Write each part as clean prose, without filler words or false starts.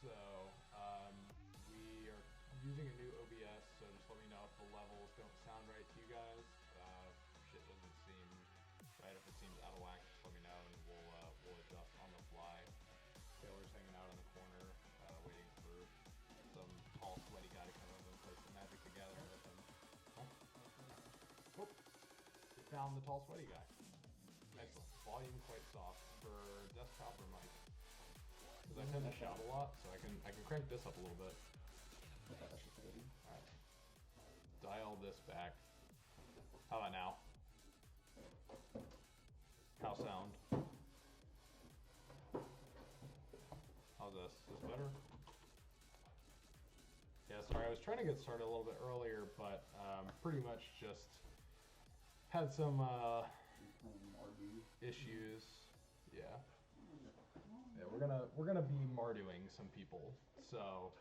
So we are using a new OBS, so just let me know if the levels don't sound right to you guys. Shit doesn't seem right. If it seems out of whack, just let me know and we'll adjust on the fly. Taylor's hanging out in the corner, waiting for some tall, sweaty guy to come over and play some Magic together with him. Huh? Oh, we found the tall, sweaty guy. Excellent. Volume quite soft for desktop or mic. Because I tend to shout a lot, so I can crank this up a little bit. Alright. Dial this back. How about now? How's sound? How's this? Is this better? Yeah, sorry, I was trying to get started a little bit earlier, but pretty much just had some issues. Yeah. Yeah, we're gonna be Marduing some people. So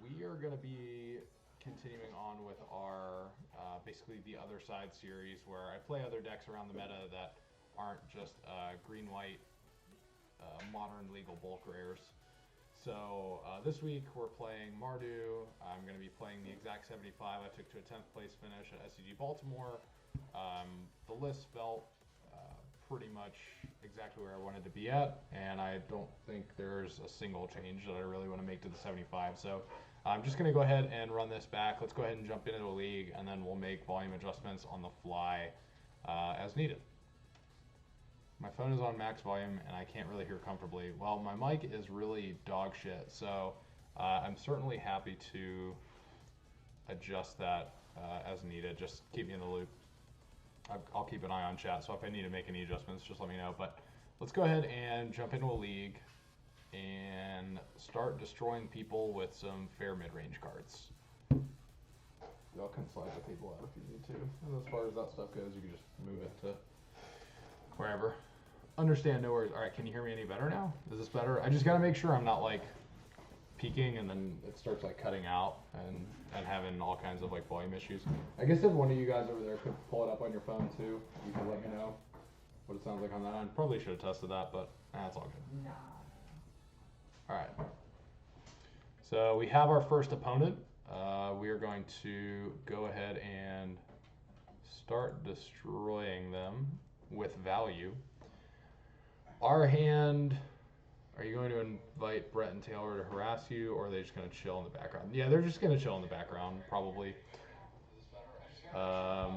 we are gonna be continuing on with our basically the other side series where I play other decks around the meta that aren't just green-white modern legal bulk rares. So this week we're playing Mardu. I'm going to be playing the exact 75 I took to a 10th place finish at SCG Baltimore. The list felt pretty much exactly where I wanted to be at, and I don't think there's a single change that I really want to make to the 75. So I'm just going to go ahead and run this back. Let's go ahead and jump into the league, and then we'll make volume adjustments on the fly as needed. My phone is on max volume and I can't really hear comfortably. Well, my mic is really dog shit, so I'm certainly happy to adjust that as needed. Just keep me in the loop. I'll keep an eye on chat, so if I need to make any adjustments, just let me know. But let's go ahead and jump into a league and start destroying people with some fair mid-range cards. Y'all can slide the table out if you need to. And as far as that stuff goes, you can just move it to wherever. Understand, no worries. All right, can you hear me any better now? Is this better? I just gotta make sure I'm not like peaking and then it starts like cutting out and having all kinds of like volume issues. I guess if one of you guys over there could pull it up on your phone too, you can let me know what it sounds like on that end. Probably should have tested that, but it's all good. Nah. All right. So we have our first opponent. We are going to go ahead and start destroying them with value. Our hand, are you going to invite Brett and Taylor to harass you, or are they just going to chill in the background? Yeah, they're just going to chill in the background, probably. All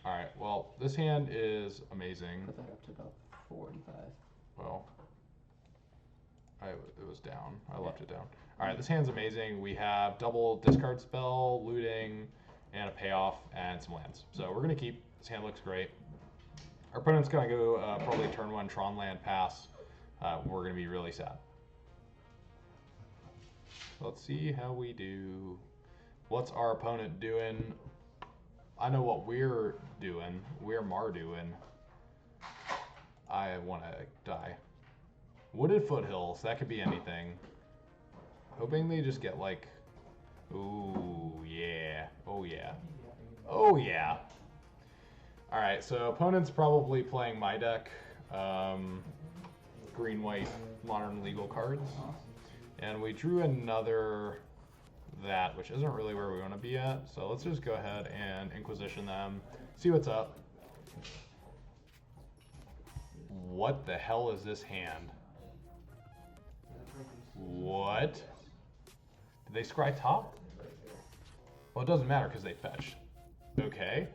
right, well, this hand is amazing. Put that up to about 45. Well, it was down. I left it down. All right, this hand's amazing. We have double discard spell, looting, and a payoff, and some lands. So we're going to keep. This hand looks great. Our opponent's going to go probably turn one Tron land pass. We're going to be really sad. Let's see how we do. What's our opponent doing? I know what we're doing. We're Marduing. I want to die. Wooded Foothills. That could be anything. Hoping they just get like... Ooh, yeah. Oh, yeah. Oh, yeah. Alright, so opponent's probably playing my deck, green-white modern legal cards, and we drew another that, which isn't really where we want to be at, so let's just go ahead and Inquisition them, see what's up. What the hell is this hand? What? Did they scry top? Well, it doesn't matter because they fetched. Okay.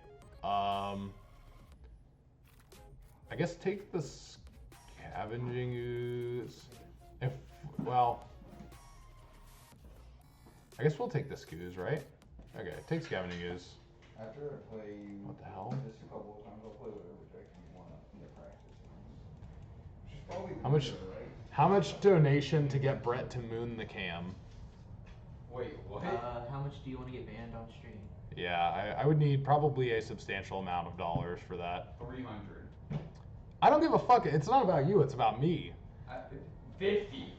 I guess take the Scavenging Ooze. Well, I guess we'll take the Scoos, right? Okay, take Scavenging Ooze. After I play what the hell? Just a couple of times, I'll play whatever deck you want in the practice. How much donation to get Brett to moon the cam? Wait, what? How much do you want to get banned on stream? Yeah, I would need probably a substantial amount of dollars for that. 300. I don't give a fuck. It's not about you. It's about me. 50.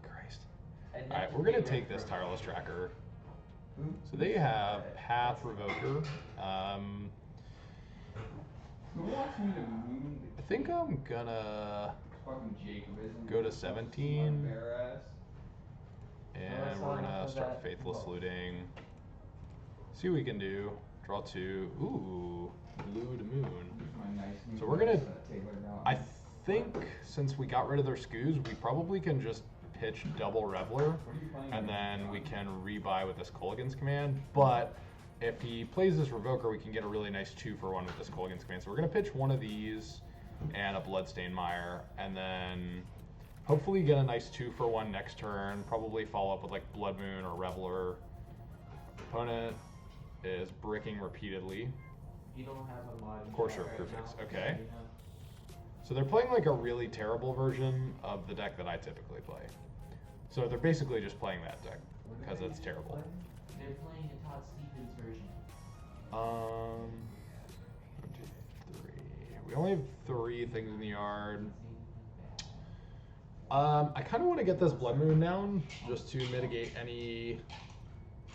Christ. All right, we're gonna take this Tireless Tracker. So they have Path Revoker. Who wants me to moon? I think I'm gonna Fucking Jacob isn't. Go to 17. Bare ass. And we're gonna start Faithless Looting. See what we can do. Draw 2. Ooh, Blued Moon. So we're gonna, I think since we got rid of their SCGs, we probably can just pitch double Reveler, and then we can rebuy with this Kolaghan's Command. But if he plays this Revoker, we can get a really nice 2-for-1 with this Kolaghan's Command. So we're gonna pitch one of these and a Bloodstained Mire, and then hopefully get a nice 2-for-1 next turn. Probably follow up with like Blood Moon or Reveler. Opponent is bricking repeatedly. You don't have a mod. Courser right Perfects, now. okay. So they're playing like a really terrible version of the deck that I typically play. So they're basically just playing that deck because it's terrible. They're playing a Todd Stevens version. 1, 2, 3. We only have 3 things in the yard. I kind of want to get this Blood Moon down just to mitigate any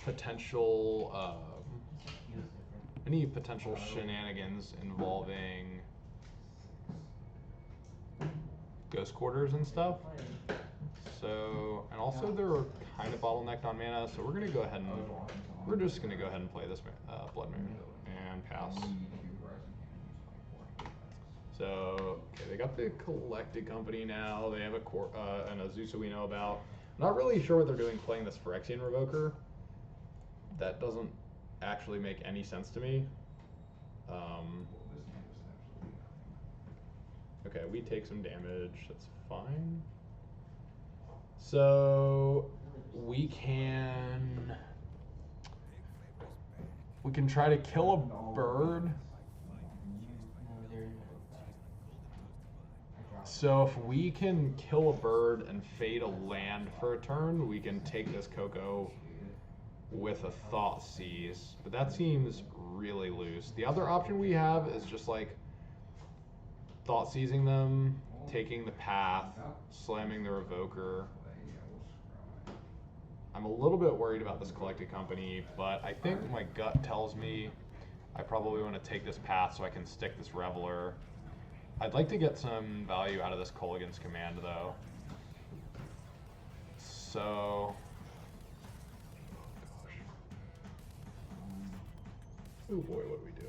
potential shenanigans involving Ghost Quarters and stuff. So, and also they're kind of bottlenecked on mana, so we're just gonna go ahead and play this Blood Moon and pass. So, okay, they got the Collected Company now. They have an Azusa we know about. I'm not really sure what they're doing playing this Phyrexian Revoker. That doesn't actually make any sense to me. Okay, we take some damage. That's fine. So we can try to kill a bird. So if we can kill a bird and fade a land for a turn, we can take this Coco with a Thought Seize, but that seems really loose. The other option we have is just like Thought Seizing them, taking the path, slamming the Revoker. I'm a little bit worried about this Collected Company, but I think my gut tells me I probably want to take this path so I can stick this Reveler. I'd like to get some value out of this Kolaghan's Command though. So oh boy, what do we do?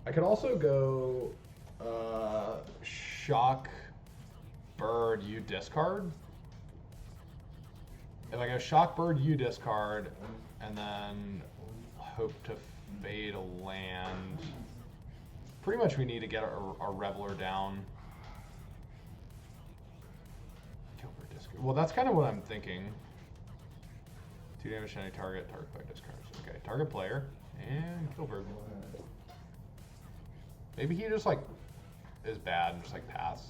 I could also go Shock Bird, you discard. If I go Shock Bird, you discard, and then hope to fade a land. Pretty much we need to get our Reveler down. Well, that's kind of what I'm thinking. 2 damage to any target player discards. Okay, target player, and kill bird. Maybe he just like is bad and just like pass.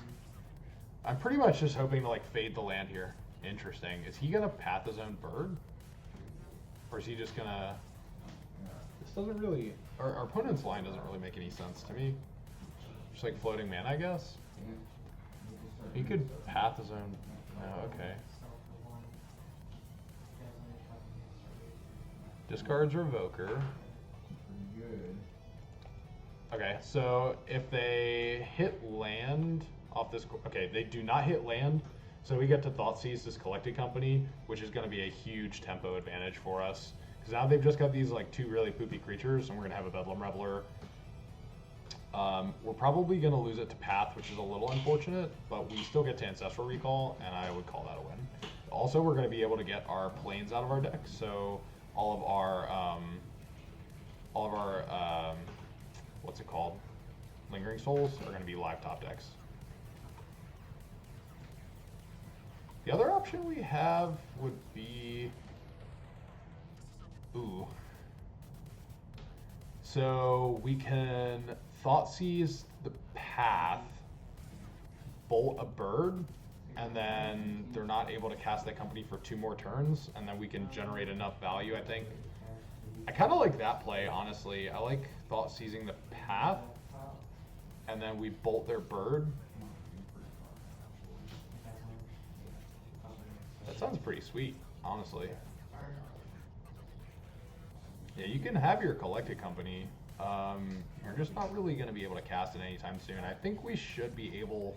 I'm pretty much just hoping to like fade the land here. Interesting. Is he gonna path his own bird? Or is he just gonna... This doesn't really... Our opponent's line doesn't really make any sense to me. Just like floating mana, I guess. He could path his own... Oh, okay. Discards Revoker. Okay, so if they hit land off this... Okay, they do not hit land, so we get to Thoughtseize this Collected Company, which is going to be a huge tempo advantage for us. Because now they've just got these like 2 really poopy creatures, and we're going to have a Bedlam Reveler. We're probably going to lose it to Path, which is a little unfortunate, but we still get to Ancestral Recall, and I would call that a win. Also, we're going to be able to get our planes out of our deck, so all of our what's it called? Lingering Souls are going to be live top decks. The other option we have would be... Ooh. So we can Thoughtseize the Path, bolt a bird, and then they're not able to cast that company for 2 more turns, and then we can generate enough value, I think. I kind of like that play, honestly. I like Thoughtseizing the Path, and then we bolt their bird. That sounds pretty sweet, honestly. Yeah, you can have your Collected Company. You're just not really going to be able to cast it anytime soon. I think we should be able.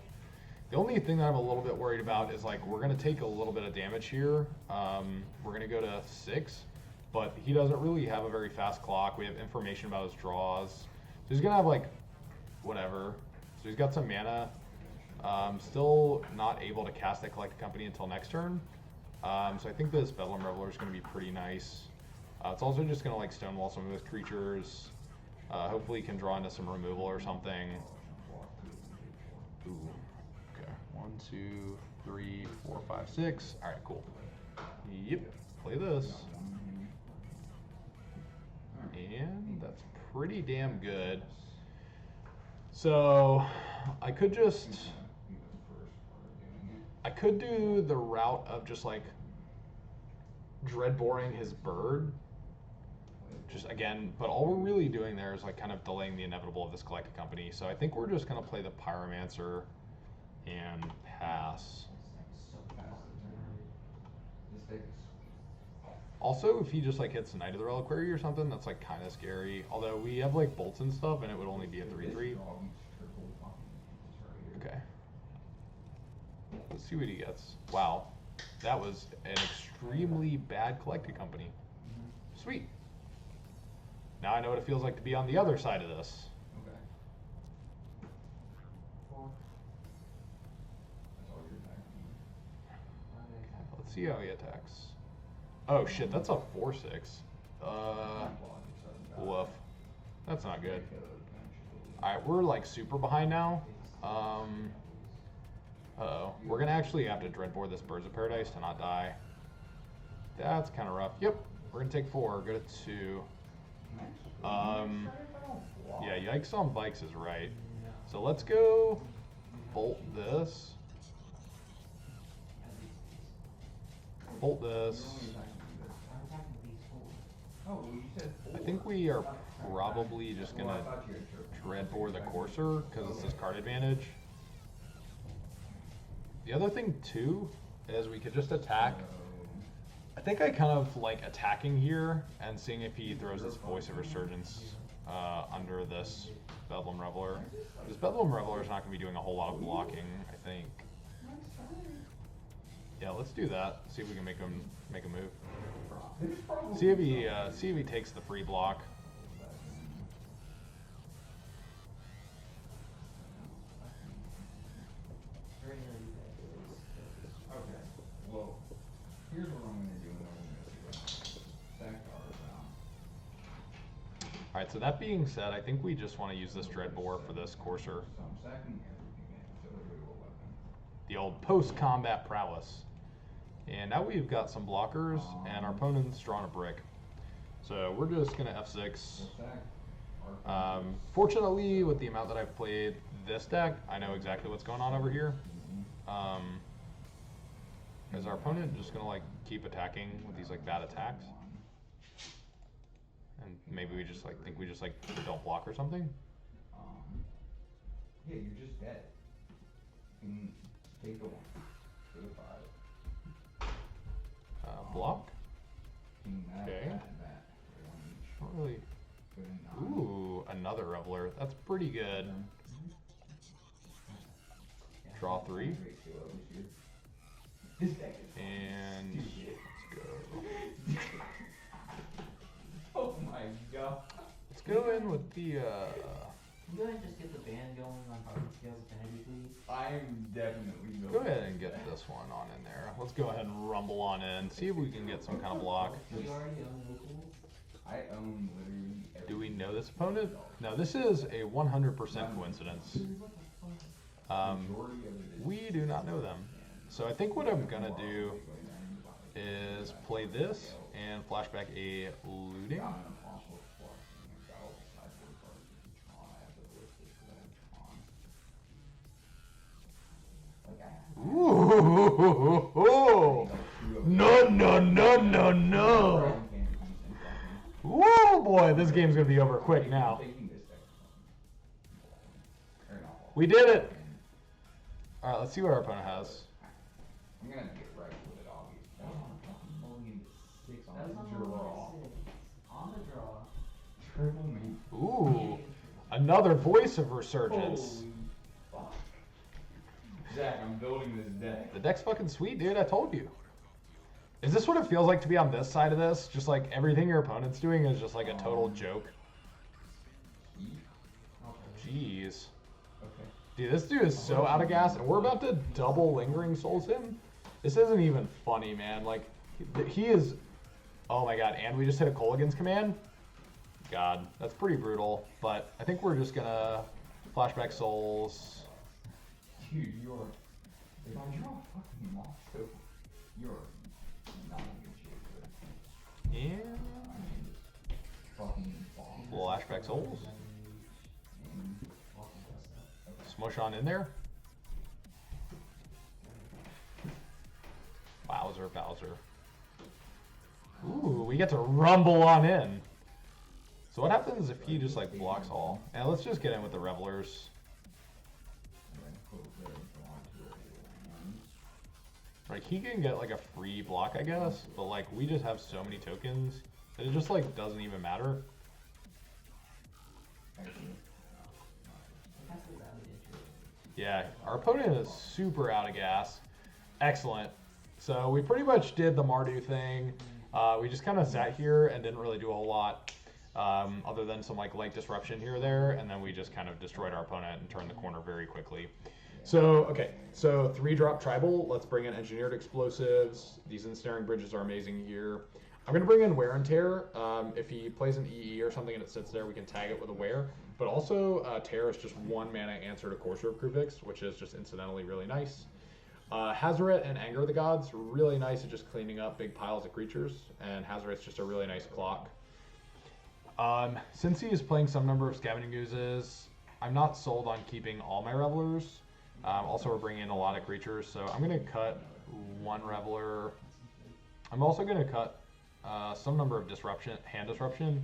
The only thing that I'm a little bit worried about is like we're going to take a little bit of damage here. We're going to go to 6, but he doesn't really have a very fast clock. We have information about his draws. So he's going to have like whatever. So he's got some mana. Still not able to cast that Collected Company until next turn. So I think this Bedlam Reveler is going to be pretty nice. It's also just going to like stonewall some of his creatures. Hopefully he can draw into some removal or something. Ooh. Okay. 1, 2, 3, 4, 5, 6. All right, cool. Yep. Play this. And that's pretty damn good. So I could do the route of just like dreadboring his bird. Just again, but all we're really doing there is like kind of delaying the inevitable of this Collected Company. So I think we're just gonna play the Pyromancer and pass. Also, if he just like hits Knight of the Reliquary or something, that's like kind of scary. Although we have like bolts and stuff, and it would only be a 3/3. Okay. Let's see what he gets. Wow, that was an extremely bad Collected Company. Sweet. Now I know what it feels like to be on the other side of this. Okay. Let's see how he attacks. Oh shit, that's a 4/6. Woof. That's not good. Alright, we're like super behind now. Uh-oh. We're gonna actually have to dreadboard this Birds of Paradise to not die. That's kind of rough. Yep, we're gonna take 4, go to 2. Yeah, yikes on bikes is right. So let's go bolt this. Bolt this. I think we are probably just gonna dreadboard the Courser because it's this card advantage. The other thing too is we could just attack. I think I kind of like attacking here and seeing if he throws this Voice of Resurgence under this Bedlam Reveler. This Bedlam Reveler is not going to be doing a whole lot of blocking, I think. Yeah, let's do that. See if we can make him make a move. See if he takes the free block. Okay. Well, here's what I'm gonna do. Alright, so that being said, I think we just want to use this Dreadbore for this Courser. The old post-combat prowess. And now we've got some blockers, and our opponent's drawn a brick. So we're just going to F6. Fortunately, with the amount that I've played this deck, I know exactly what's going on over here. Is our opponent just going to like keep attacking with these like bad attacks? And maybe we just like think we just like don't block or something? Yeah, you're just dead. You can take the 1. Go to 5. Block? That, Okay. That. Not really. Ooh, another Reveler. That's pretty good. Draw 3. And let's go. Oh my god. Let's go in with the Can you go ahead and just get the band going on Harvard Scales Affinity, please? I'm definitely going. Go ahead and get this one on in there. Let's go ahead and rumble on in. See if we can get some kind of block. Do you already own locals? I own literally everything. Do we know this opponent? No, this is a 100% coincidence. We do not know them. So I think what I'm gonna do is play this and flashback a looting. Ooh! No, no, no, no, no! Whoa, boy, this game's gonna be over quick now. We did it! Alright, let's see what our opponent has. I'm gonna get right with it, obviously. Only 6 That was on on the the draw. 6. On the draw. Triple me. Ooh, Another Voice of Resurgence. Holy fuck. Zach, I'm building this deck. The deck's fucking sweet, dude. I told you. Is this what it feels like to be on this side of this? Just like everything your opponent's doing is just like a total joke. Jeez. Okay. Dude, this dude is so out of gas, and we're about to double Lingering Souls him. This isn't even funny, man. Like, he is... Oh my god, and we just hit a Kolaghan's command? God, that's pretty brutal. But I think we're just gonna Flashback Souls. Dude, you're... If I draw a fucking moth token, you're not in good shape, dude. Yeah. I mean, fucking bomb. Flashback Souls. Smush on in there. Bowser, Bowser. Ooh, we get to rumble on in. So what happens if he just like blocks all? And let's just get in with the Revelers. Like he can get like a free block, I guess, but like we just have so many tokens that it just like doesn't even matter. Yeah, our opponent is super out of gas. Excellent. So we pretty much did the Mardu thing. We just kind of sat here and didn't really do a whole lot other than some like light disruption here or there, and then we just kind of destroyed our opponent and turned the corner very quickly. So, okay, so 3-drop tribal. Let's bring in engineered explosives. These ensnaring bridges are amazing here. I'm going to bring in wear and tear. If he plays an EE or something and it sits there, we can tag it with a wear. But also, tear is just 1 mana answer to Courser of Kruvix, which is just incidentally really nice. Hazoret and Anger of the Gods, really nice at just cleaning up big piles of creatures, and Hazoret's just a really nice clock. Since he is playing some number of Scavenging Oozes, I'm not sold on keeping all my Revelers. Also, we're bringing in a lot of creatures, so I'm going to cut 1 Reveler. I'm also going to cut some number of hand disruption,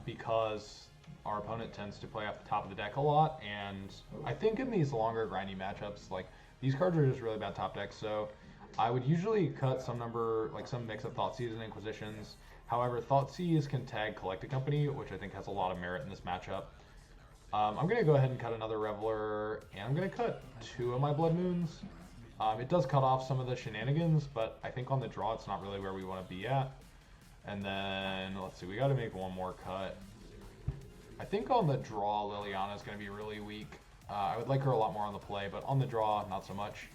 because our opponent tends to play off the top of the deck a lot, and I think in these longer grindy matchups, like, these cards are just really bad top decks, so I would usually cut some number, like some mix of Thoughtseize and Inquisitions. However, Thoughtseize can tag Collected Company, which I think has a lot of merit in this matchup. I'm going to go ahead and cut another Reveler, and I'm going to cut 2 of my Blood Moons. It does cut off some of the shenanigans, but I think on the draw it's not really where we want to be at. And then, let's see, we got to make 1 more cut. I think on the draw, Liliana is going to be really weak. I would like her a lot more on the play, but on the draw, not so much.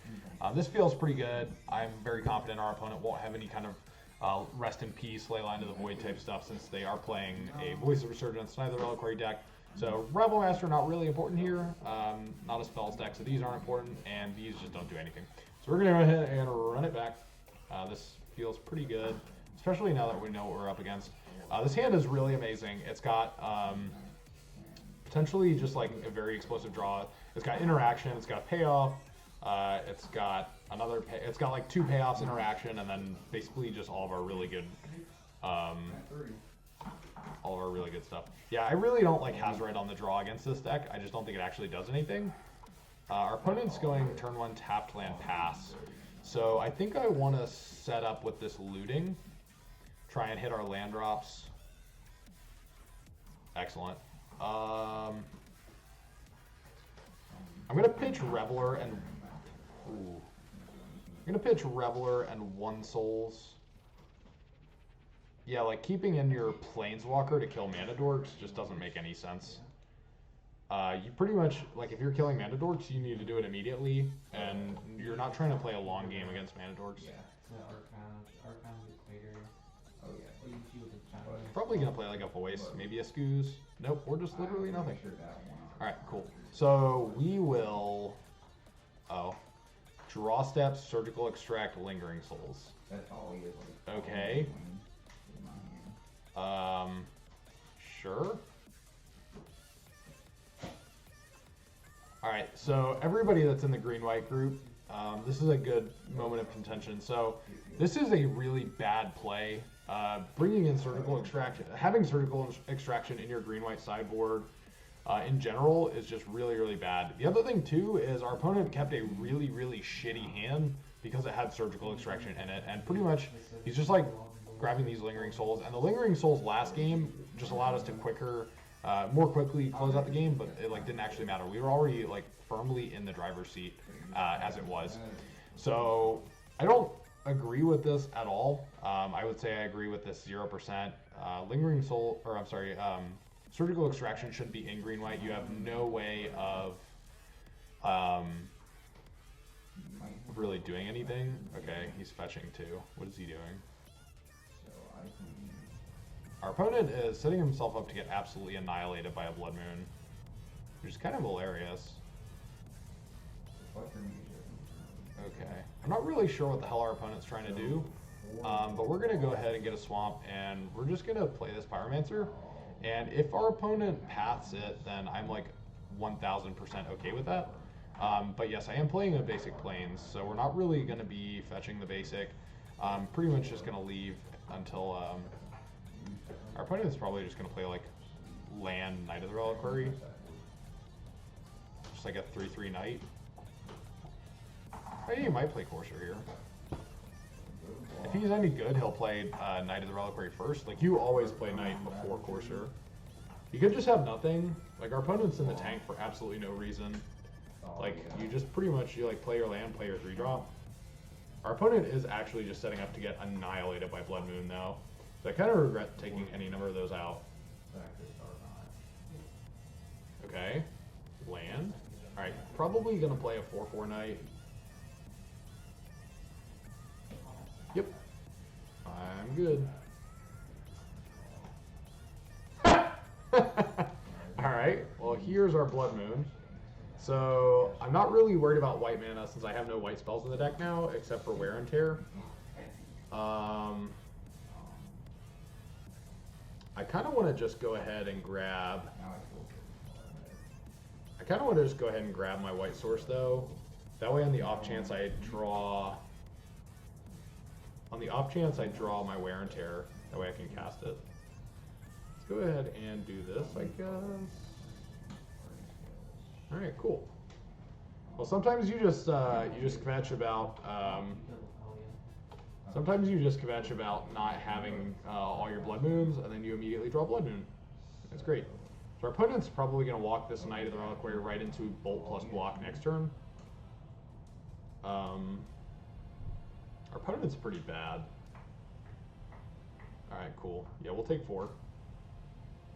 This feels pretty good. I'm very confident our opponent won't have any kind of rest in peace, Leyline to the Void type stuff, since they are playing a Voice of Resurgence, neither Reliquary deck. So Rebel Master not really important here, not a spells deck, so these aren't important, and these just don't do anything. So we're going to go ahead and run it back. This feels pretty good, especially now that we know what we're up against. This hand is really amazing. It's got potentially just like a very explosive draw. It's got interaction, it's got payoff, it's got another it's got like 2 payoffs, interaction, and then basically just all of our really good stuff. Yeah, I really don't like Hazoret on the draw against this deck. I just don't think it actually does anything. Our opponent's going turn 1 tapped land pass. So I think I want to set up with this looting. Try and hit our land drops. Excellent. I'm gonna pitch Reveler and I'm gonna pitch Reveler and 1 Souls. Yeah, like keeping in your Planeswalker to kill Mana Dorks just doesn't make any sense. You pretty much, like if you're killing Mana Dorks, you need to do it immediately, and you're not trying to play a long game against Mana Dorks. Yeah. Archon Equator. Oh yeah. Probably gonna play like a Voice, maybe a Scooze. Nope, we're just literally nothing. Alright, cool. So we will draw steps, surgical extract, lingering souls. That's all he is. Like, okay. Sure. Alright, so everybody that's in the green-white group, this is a good moment of contention. So this is a really bad play. Bringing in surgical extraction, having surgical extraction in your green-white sideboard in general is just really, really bad. The other thing too is our opponent kept a really, really shitty hand because it had surgical extraction in it, and pretty much he's just like grabbing these lingering souls, and the lingering souls last game just allowed us to quicker more quickly close out the game, but it like didn't actually matter. We were already like firmly in the driver's seat as it was. So I don't agree with this at all. I would say I agree with this 0%. Lingering soul, or I'm sorry, surgical extraction shouldn't be in green-white. You have no way of really doing anything. Okay, he's fetching too. What is he doing? Our opponent is setting himself up to get absolutely annihilated by a Blood Moon, which is kind of hilarious. Okay, I'm not really sure what the hell our opponent's trying to do, but we're going to go ahead and get a swamp, and we're just going to play this Pyromancer. And if our opponent paths it, then I'm like 1000% okay with that. But yes, I am playing a basic plains, so we're not really going to be fetching the basic. Pretty much just going to leave until our opponent is probably just going to play like land Knight of the Reliquary. Just like a 3/3 knight. I think he might play Courser here. If he's any good, he'll play Knight of the Reliquary first. Like, you always play Knight before Courser. You could just have nothing. Like, our opponent's in the tank for absolutely no reason. Like, you just pretty much, you like play your land, play your 3-drop. Our opponent is actually just setting up to get annihilated by Blood Moon, though. So I kind of regret taking any number of those out. Okay. Land. Alright, probably going to play a 4/4 knight. Yep. I'm good. Alright, well here's our Blood Moon. So I'm not really worried about white mana since I have no white spells in the deck now, except for Wear and Tear. I kind of want to just go ahead and grab... my white source though. That way on the off chance I draw... my Wear and Tear, that way I can cast it. Let's go ahead and do this, I guess. Alright, cool. Well, sometimes you just kvetch about not having all your Blood Moons, and then you immediately draw Blood Moon. That's great. So our opponent's probably going to walk this Knight of the Reliquary right into Bolt plus block next turn. Our opponent's pretty bad. Alright, cool. Yeah, we'll take 4.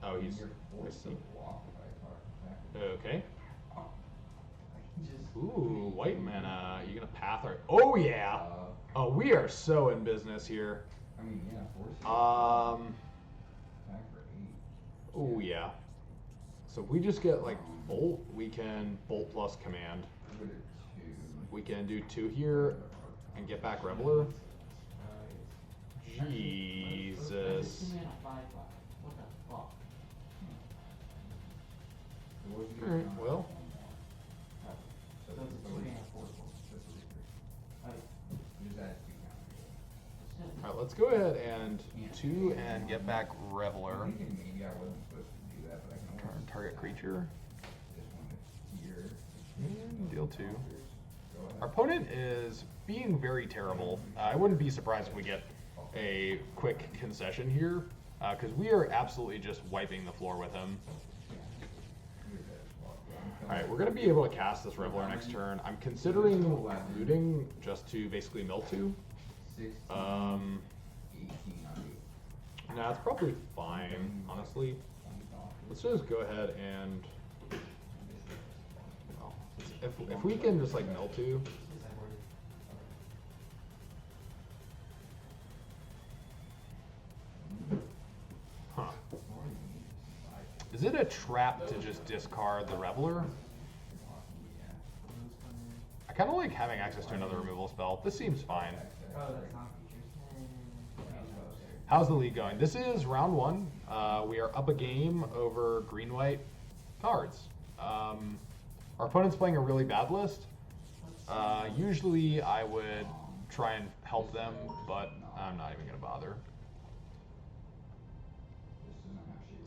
Oh, he's... I see. Okay. Ooh, white mana. You gonna path our... Oh, yeah! Oh, we are so in business here. Oh, yeah. So if we just get, like, Bolt, we can Bolt plus Command. We can do 2 here and get back Reveler. Jesus. Alright, well. Alright, let's go ahead and 2 and get back Reveler. Target creature. And deal 2. Our opponent is being very terrible. I wouldn't be surprised if we get a quick concession here, because we are absolutely just wiping the floor with him. Alright, we're going to be able to cast this Reveler next turn. I'm considering looting just to basically mill 2. Nah, it's probably fine, honestly. Let's just go ahead and... Well, if we can just like mill 2. Huh. Is it a trap to just discard the Reveler? I kind of like having access to another removal spell. This seems fine. How's the league going? This is round 1. We are up a game over green-white cards. Our opponent's playing a really bad list. Usually I would try and help them, but I'm not even going to bother.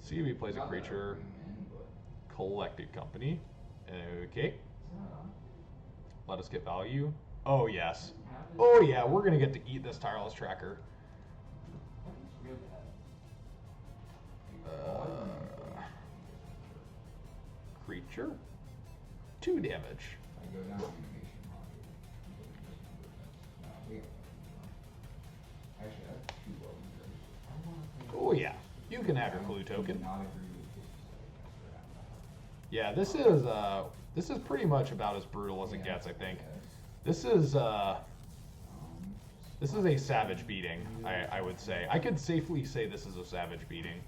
CB plays a creature. Collected Company. Okay. Let us get value. Oh, yes. Oh, yeah, we're going to get to eat this Tireless Tracker. creature. 2 damage. I go down animation module. No, we have actually, that's too low. Oh yeah, you can have your clue token. Not agree with this. Yeah, this is pretty much about as brutal as it gets, I think. This is a savage beating, I would say. I could safely say this is a savage beating.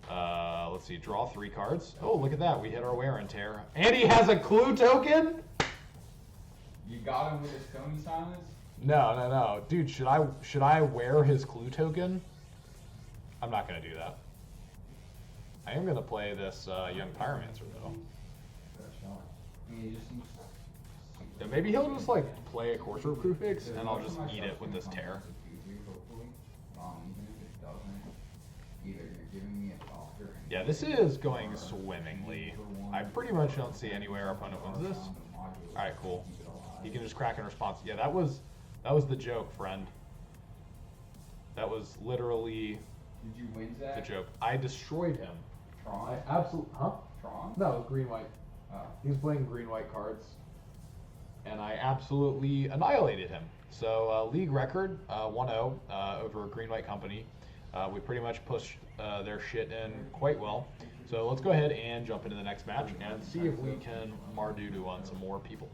Let's see, draw 3 cards. Oh, look at that, we hit our wear and tear. And he has a clue token? You got him with a Stony Silence? No. Dude, should I wear his clue token? I'm not gonna do that. I am gonna play this young Pyromancer though. I mean, it just seems Yeah, maybe he'll just like play a Courser Prefix and I'll just eat it with this tear. Yeah, this is going swimmingly. I pretty much don't see anywhere our opponent wins this. Alright, cool. He can just crack in response. Yeah, that was the joke, friend. That was literally Did you win that? the joke. I destroyed him. Tron? Absolutely, huh? Tron? No, it was green-white. He was playing green-white cards. And I absolutely annihilated him. So, league record, 1-0 over a green-white company. We pretty much pushed their shit in quite well. So let's go ahead and jump into the next match and see if we can Mardu on some more people.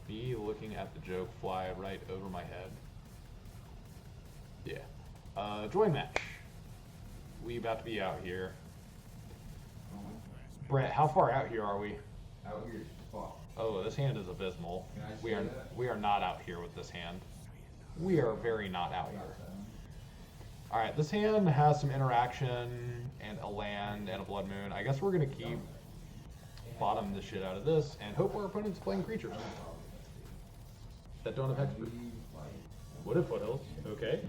Be looking at the joke fly right over my head. Yeah. Join match. We about to be out here. Brett, how far out here are we? Out here, fuck. Oh, this hand is abysmal. Can I We say are that? we are not out here with this hand. We are very not out here. All right, this hand has some interaction and a land and a blood moon. I guess we're gonna keep bottom the shit out of this and hope our opponent's playing creatures that don't have hexproof. What if foothills? Okay.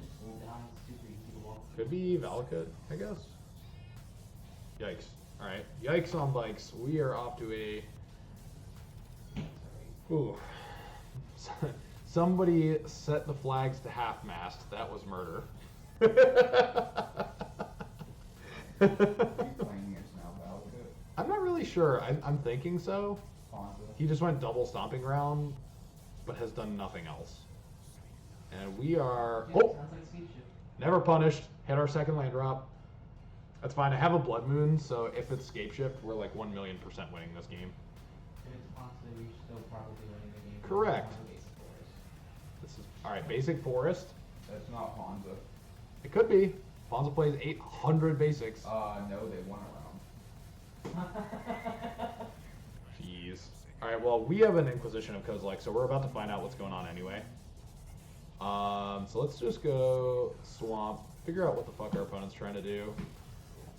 Could be Valakut, I guess. Yikes. Alright, yikes on bikes. We are off to a... Ooh. Somebody set the flags to half-mast. That was murder. I'm not really sure. I'm thinking so. He just went double stomping round, but has done nothing else. And we are... Oh! Never punished. Hit our second land drop. That's fine. I have a Blood Moon, so if it's Scape Shift, we're like 1,000,000% winning this game. If it's constantly, we're still probably winning the game. Correct. This is alright. Basic Forest. That's not Ponza. It could be. Ponza plays 800 basics. No, they won a round. Jeez. Alright, well, we have an Inquisition of Kozilek, so we're about to find out what's going on anyway. So let's just go Swamp, figure out what the fuck our opponent's trying to do.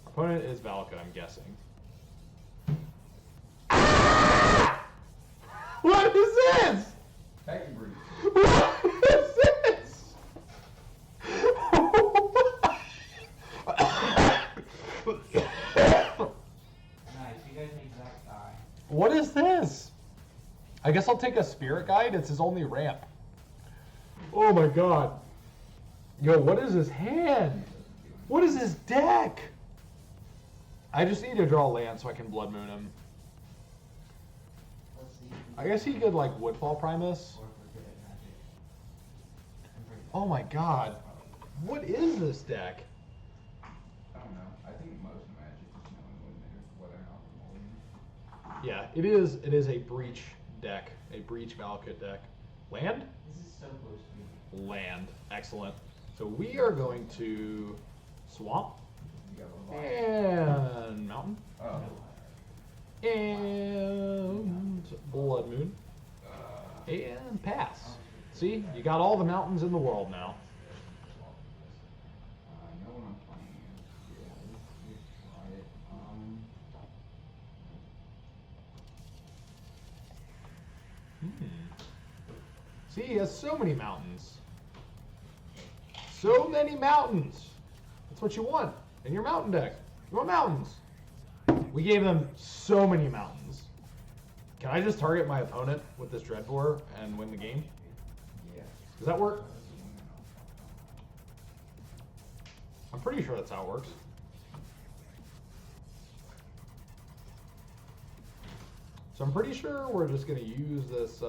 Our opponent is Valakut, I'm guessing. Ah! What is this? Tech Breach. What is this? Nice, you guys make Zach die. What is this? I guess I'll take a Spirit Guide. It's his only ramp. Oh my god. Yo, what is his hand? What is his deck? I just need to draw land so I can Blood Moon him. Let's see. I guess he could like Woodfall Primus. Or if we're good at Magic. Oh my god. What is this deck? I don't know. I think most Magic is knowing when they're whether or not they're molding. Yeah, it is a Breach deck. A Breach Valakut deck. Land? This is so close to me. Land. Excellent. So we are going to Swamp You got a lot. and Mountain Oh. and Blood Moon and Pass. See, you got all the mountains in the world now. I know what I'm playing is. Yeah, let's try it. See, he has so many mountains. So many mountains. That's what you want in your mountain deck. You want mountains. We gave them so many mountains. Can I just target my opponent with this Dreadbore and win the game? Yeah. Does that work? I'm pretty sure that's how it works. So I'm pretty sure we're just going to use this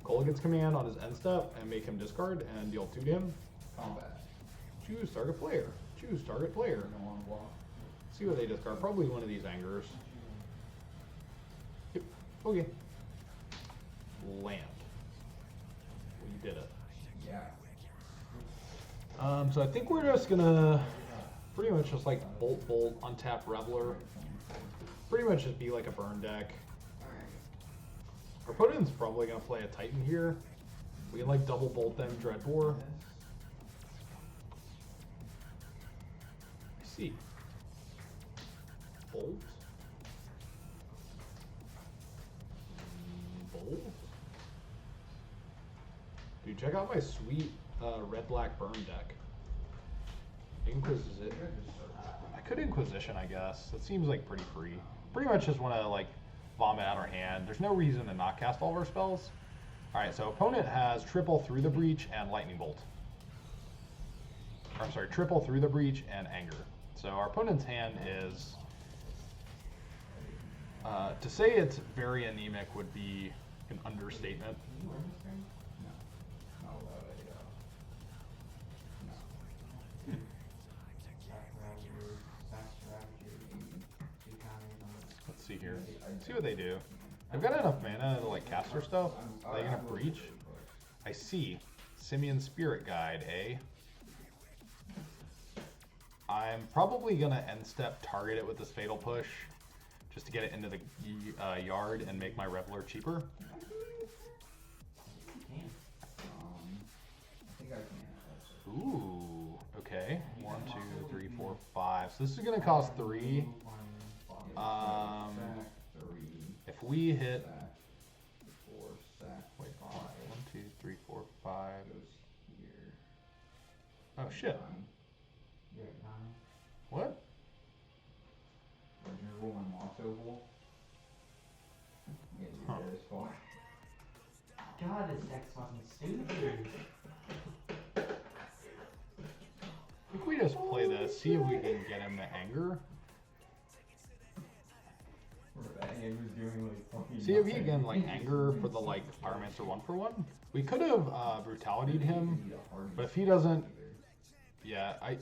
Gulligan's command on his end step and make him discard and deal 2 to him. Combat. Choose target player. Choose target player. No on block. See what they discard. Probably one of these angers. Yep. Okay. Land. We did it. Yeah. So I think we're just gonna pretty much just like bolt, untap Reveler. Pretty much just be like a burn deck. Our opponent's probably gonna play a Titan here. We can like double bolt them Dreadbore. I see. Bolt. Bolt. Dude, check out my sweet red-black burn deck. Inquisition. I could Inquisition, I guess. That seems like pretty free. Pretty much just want to like vomit out our hand. There's no reason to not cast all of our spells. Alright, so opponent has triple Through the Breach and Lightning Bolt. Or, I'm sorry, triple Through the Breach and Anger. So our opponent's hand is... to say it's very anemic would be an understatement. Let's see here. Let's see what they do. They've got enough mana to like cast their stuff. Are they gonna breach? I see. Simian Spirit Guide, eh? I'm probably gonna end step target it with this Fatal Push just to get it into the yard and make my Reveler cheaper. I think I can. Ooh, okay. 1, 2, 3, 4, 5. So this is gonna cost 3. If we hit, wait, 1, 2, 3, 4, 5. Oh shit! What? Huh. God, this deck's fucking stupid. If we just play this, see if we can get him to anger. See if he can like anger for the like Pyromancer 1-for-1. We could have brutality'd him, but if he doesn't, yeah, I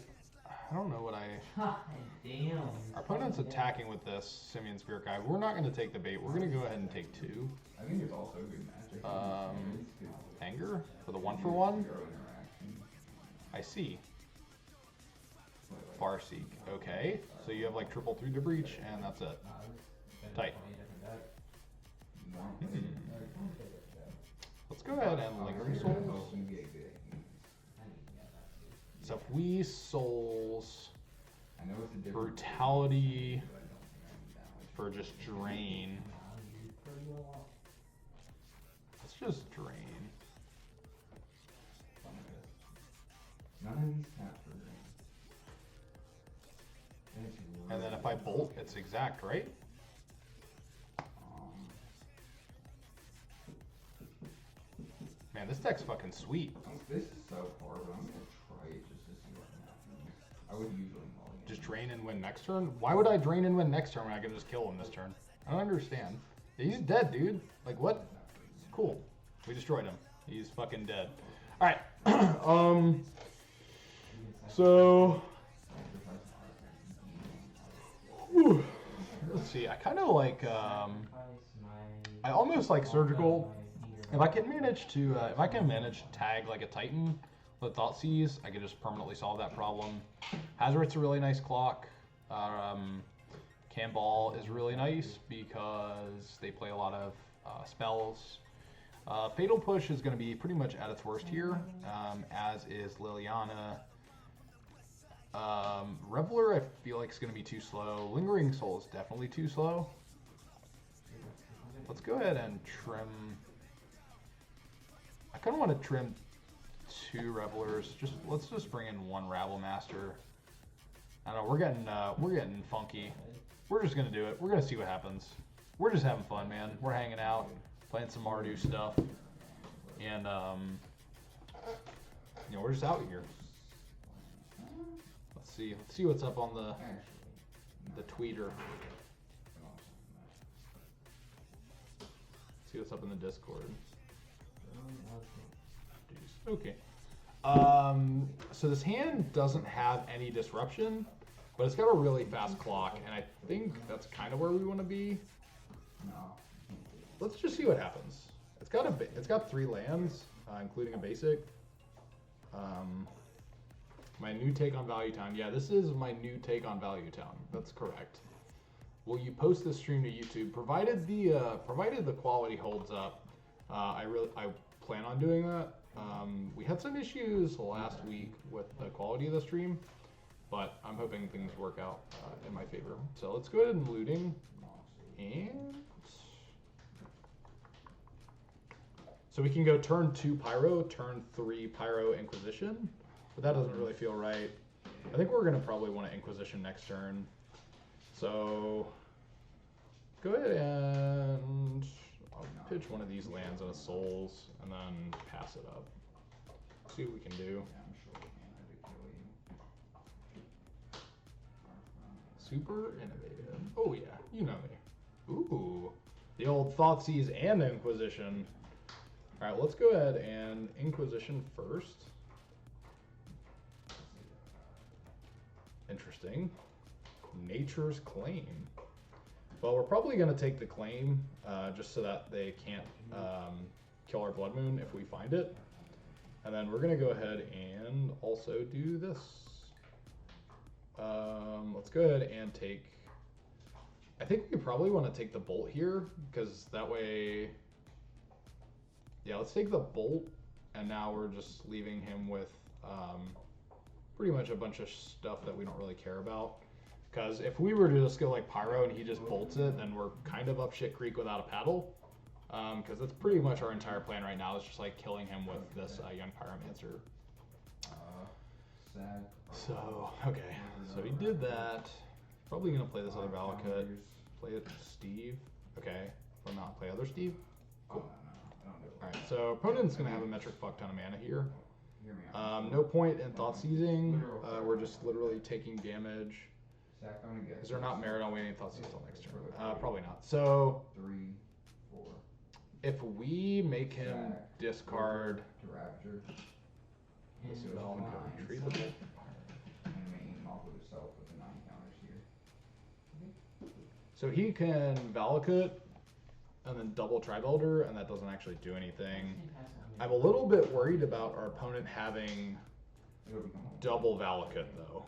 don't know what I. God damn. Our opponent's attacking with this Simian Spirit Guide. We're not going to take the bait. We're going to go ahead and take 2. I think it's also good magic. Anger for the 1-for-1. I see. Farseek. Okay, so you have like triple Through the Breach, and that's it. Tight. Let's go ahead and Lingering Souls. So if we Souls Brutality for just Drain. Let's just Drain. None of these tap for drain. And then if I Bolt, it's exact, right? Man, this deck's fucking sweet. This is so hard, but I'm gonna try it just to see what happens. I would usually mulligan. Just drain and win next turn? Why would I drain and win next turn when I can just kill him this turn? I don't understand. He's dead, dude. Like, what? Cool. We destroyed him. He's fucking dead. Alright. So... Whew. Let's see. I kind of like... I almost like Surgical. If I can manage to tag like a Titan with Thoughtseize, I can just permanently solve that problem. Hazoret's a really nice clock. Camball is really nice because they play a lot of spells. Fatal Push is going to be pretty much at its worst here, as is Liliana. Reveler I feel like is going to be too slow. Lingering Soul is definitely too slow. Let's go ahead and trim... I kind of want to trim 2 Revelers. Let's just bring in 1 Rabble Master. I don't know, we're getting funky. We're just gonna do it. We're gonna see what happens. we're just having fun, man. We're hanging out, playing some Mardu stuff, and you know, we're just out here. Let's see what's up on the tweeter. See what's up in the Discord. Okay. So this hand doesn't have any disruption, but it's got a really fast clock, and I think that's kind of where we want to be. Let's just see what happens. It's got 3 lands, including a basic. My new take on Valuetown. Yeah, this is my new take on Valuetown. That's correct. Will you post this stream to YouTube? Provided the quality holds up, I plan on doing that. We had some issues last week with the quality of the stream, but I'm hoping things work out in my favor. So let's go ahead and looting, and so we can go turn 2 Pyro, turn 3 Pyro Inquisition, but that doesn't really feel right. I think we're gonna probably want to Inquisition next turn. So go ahead and I'll pitch one of these lands in a Souls and then pass it up. See what we can do. Super innovative. Oh yeah, you know me. Ooh, the old Thoughtseize and Inquisition. All right, let's go ahead and Inquisition first. Interesting. Nature's Claim. Well, we're probably going to take the claim just so that they can't kill our Blood Moon if we find it. And then we're going to go ahead and also do this. Let's go ahead and take... I think we probably want to take the Bolt here, because that way... Yeah, let's take the Bolt, and now we're just leaving him with pretty much a bunch of stuff that we don't really care about. Because if we were to just go like Pyro and he just bolts it, then we're kind of up shit creek without a paddle. Because that's pretty much our entire plan right now, is just like killing him with this young Pyromancer. So, okay. So he did that. Probably going to play this other Valakut. Play it Steve. Okay. Or not play other Steve. Cool. Alright, so opponent's going to have a metric fuck ton of mana here. No point in Thoughtseizing. We're just literally taking damage. Is there not merit on waiting Thoughtseize till next turn? Probably not. So, 3, 4. If we make him discard this spell and go retrievable. So he can Valakut and then double Tri-Belder, and that doesn't actually do anything. I'm a little bit worried about our opponent having double Valakut though.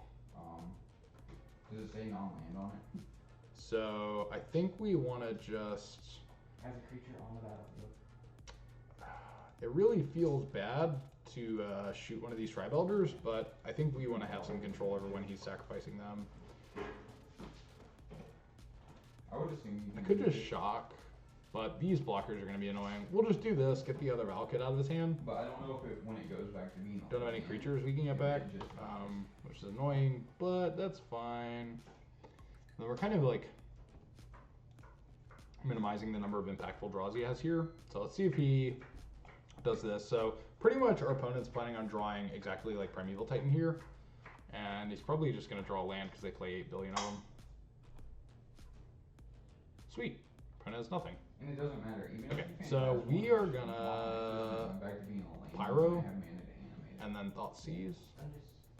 Does it say non-land on it? So I think we want to just... As a creature on the battlefield. It really feels bad to shoot one of these Tri-Belders, but I think we want to have some control over when he's sacrificing them. I would assume I could just shock, but these blockers are going to be annoying. We'll just do this, get the other Valakut out of his hand. But I don't know if when it goes back to being... Don't have any creatures we can get back, which is annoying, but that's fine. And we're kind of like minimizing the number of impactful draws he has here. So let's see if he does this. So pretty much our opponent's planning on drawing exactly like Primeval Titan here. And he's probably just going to draw land because they play 8 billion of them. Sweet. Opponent has nothing. And it doesn't matter. Even Okay, if you so we are gonna back to being a lane, Pyro, have mana to animate it. and then Thoughtseize.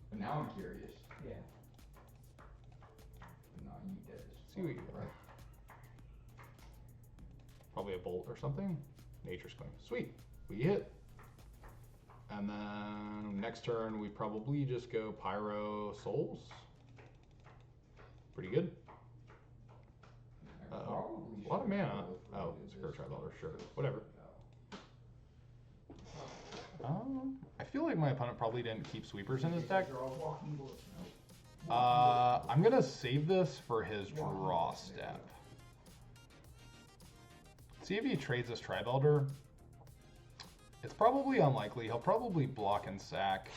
But now I'm curious. Yeah. No, you dead as See what we get. right? Probably a Bolt or something. Nature's Claim. Sweet. We hit. And then next turn we probably just go Pyro Souls. Pretty good. A lot of mana. Oh, Secure Tri-Belder, sure. Whatever. I feel like my opponent probably didn't keep sweepers in his deck. I'm gonna save this for his draw step. See if he trades this Tri-Belder. It's probably unlikely. He'll probably block and sack.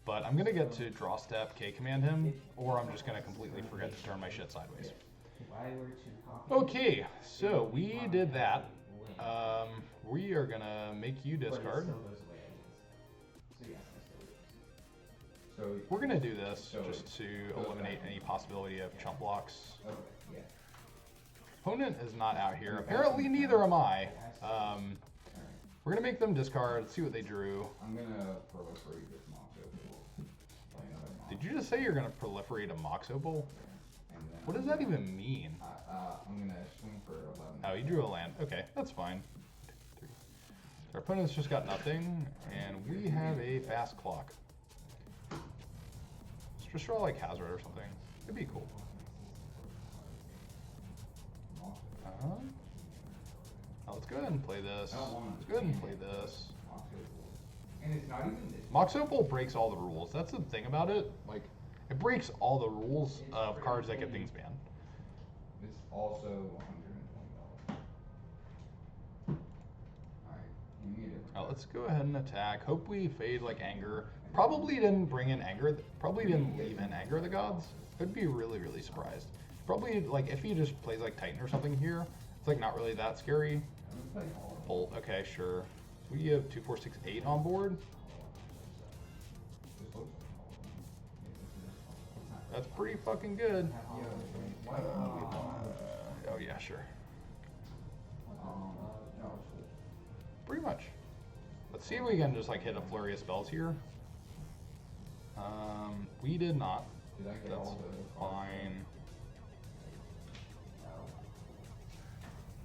But I'm gonna get to draw step, K command him, or I'm just gonna completely forget to turn my shit sideways. If I were to copy. Okay, so we did that. We are gonna make you But it discard. still goes away, I guess. So yes, I still lose. So We're gonna do this So just to it goes eliminate back. any possibility of chump blocks. okay, yeah. Opponent is not out here. Apparently, neither am I. All right. We're gonna make them discard. See what they drew. I'm gonna proliferate this Mox Opal. Play another Mox. Did you just say you're gonna proliferate a Mox Opal? And then What does that even mean? I'm gonna swing for 11. Oh, you drew a land. Okay, that's fine. Three. Our opponent's just got nothing, and we have a fast clock. Let's just draw like Hazard or something. It'd be cool. Oh, let's go ahead and play this. Let's go ahead and play this. Mox Opal. And it's not even this. Mox Opal breaks all the rules. That's the thing about it. Like, it breaks all the rules of cards that get things banned. It's also $120. Alright, you need it. Let's go ahead and attack. Hope we fade like Anger. Probably didn't bring in Anger. Probably didn't leave in Anger of the Gods. I'd be really, really surprised. Probably, like, if he just plays like Titan or something here, it's like not really that scary. I'm playing all of them. Bolt, okay, sure. We have 2, 4, 6, 8 on board. This looks like all of them. That's pretty fucking good. Yeah, Oh yeah, sure. no, it's Pretty much. Let's see if we can just like hit a flurry of spells here. We did not. Did I get That's all the fine.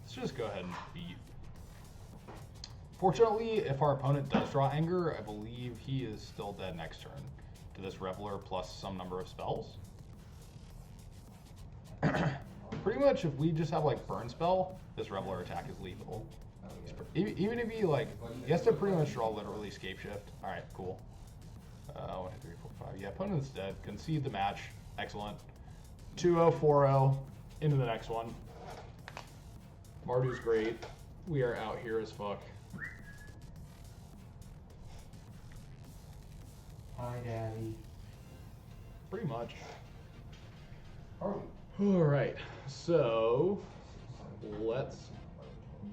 Let's just go ahead and beat. Fortunately, if our opponent does draw Anger, I believe he is still dead next turn to this Reveler plus some number of spells. Pretty much, if we just have like Burn Spell, this Reveler attack is lethal. Oh, yeah. Even if he has to pretty much draw literally Scape Shift. All right, cool. 1, 2, 3, 4, 5. Yeah, opponent's dead. Concede the match. Excellent. 2-0, 4-0. Into the next one. Mardu's great. We are out here as fuck. Hi, Daddy. Pretty much. Oh, All right, so let's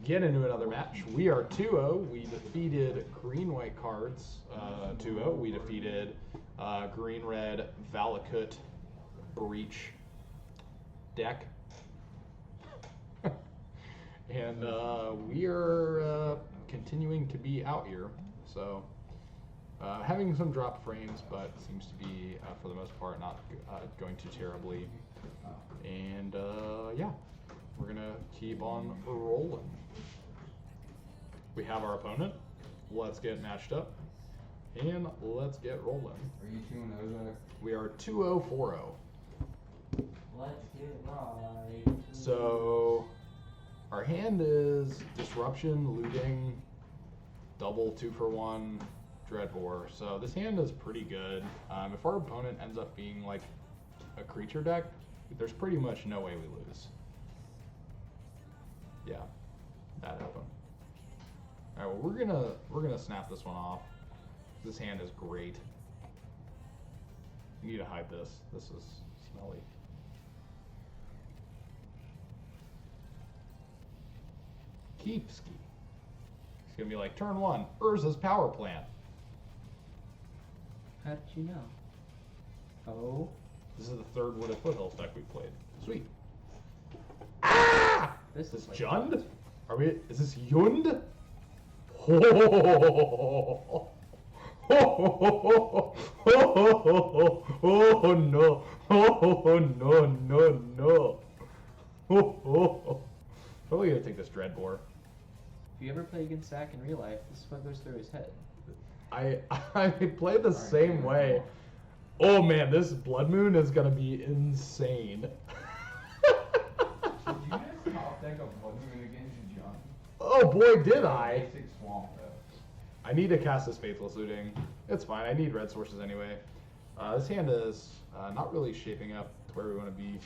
get into another match. We are 2-0. We defeated green-white cards 2-0. We defeated green-red Valakut Breach deck. And we are continuing to be out here. So having some drop frames, but seems to be, for the most part, not going too terribly. And yeah, we're gonna keep on rolling. We have our opponent. Let's get matched up, and let's get rolling. are you 2-0, Zach? We are 2-0, 4-0. Let's get right. So our hand is Disruption, Looting, double 2-for-1, Dreadbore. So this hand is pretty good. If our opponent ends up being like a creature deck, there's pretty much no way we lose. Yeah, that happened. All right, well we're gonna snap this one off. This hand is great. You need to hide this. This is smelly. Keepski. It's gonna be like turn 1, Urza's power plant. How did you know? Oh. This is the third Wooded Foothills deck we played. Sweet. Ah! This Is this like Jund? Are we? Is this Yund? Oh, no! Oh no! Probably gonna take this Dreadbore. If you ever play against Zach in real life, this is what goes through his head. I play the same way. Oh man, this Blood Moon is gonna be insane. Did you just top deck a Blood Moon against John? Oh boy, did I! Basic swamp though. I need to cast this Faithless Looting. It's fine, I need red sources anyway. This hand is not really shaping up to where we want to be.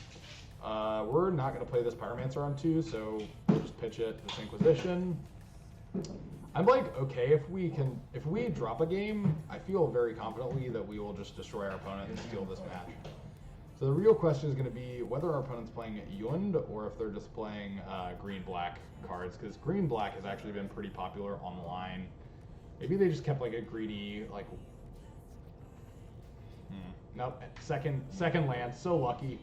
We're not going to play this Pyromancer on 2, so we'll just pitch it to this Inquisition. I'm like, okay, if we drop a game, I feel very confidently that we will just destroy our opponent and steal this match. So the real question is going to be whether our opponent's playing Yund or if they're just playing green-black cards, because green-black has actually been pretty popular online. Maybe they just kept like a greedy, like, nope, second land, so lucky.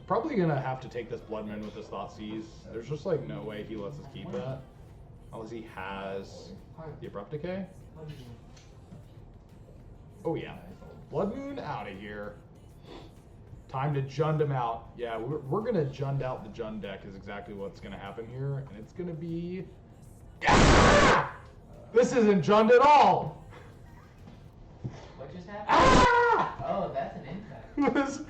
Probably going to have to take this Blood Moon with this Thoughtseize. There's just like no way he lets us keep that. Unless he has the Abrupt Decay. Oh yeah. Blood Moon out of here. Time to Jund him out. Yeah, we're going to Jund out the Jund deck is exactly what's going to happen here. And it's going to be... Ah! This isn't Jund at all! What just happened? Ah! Oh, that's an impact. This...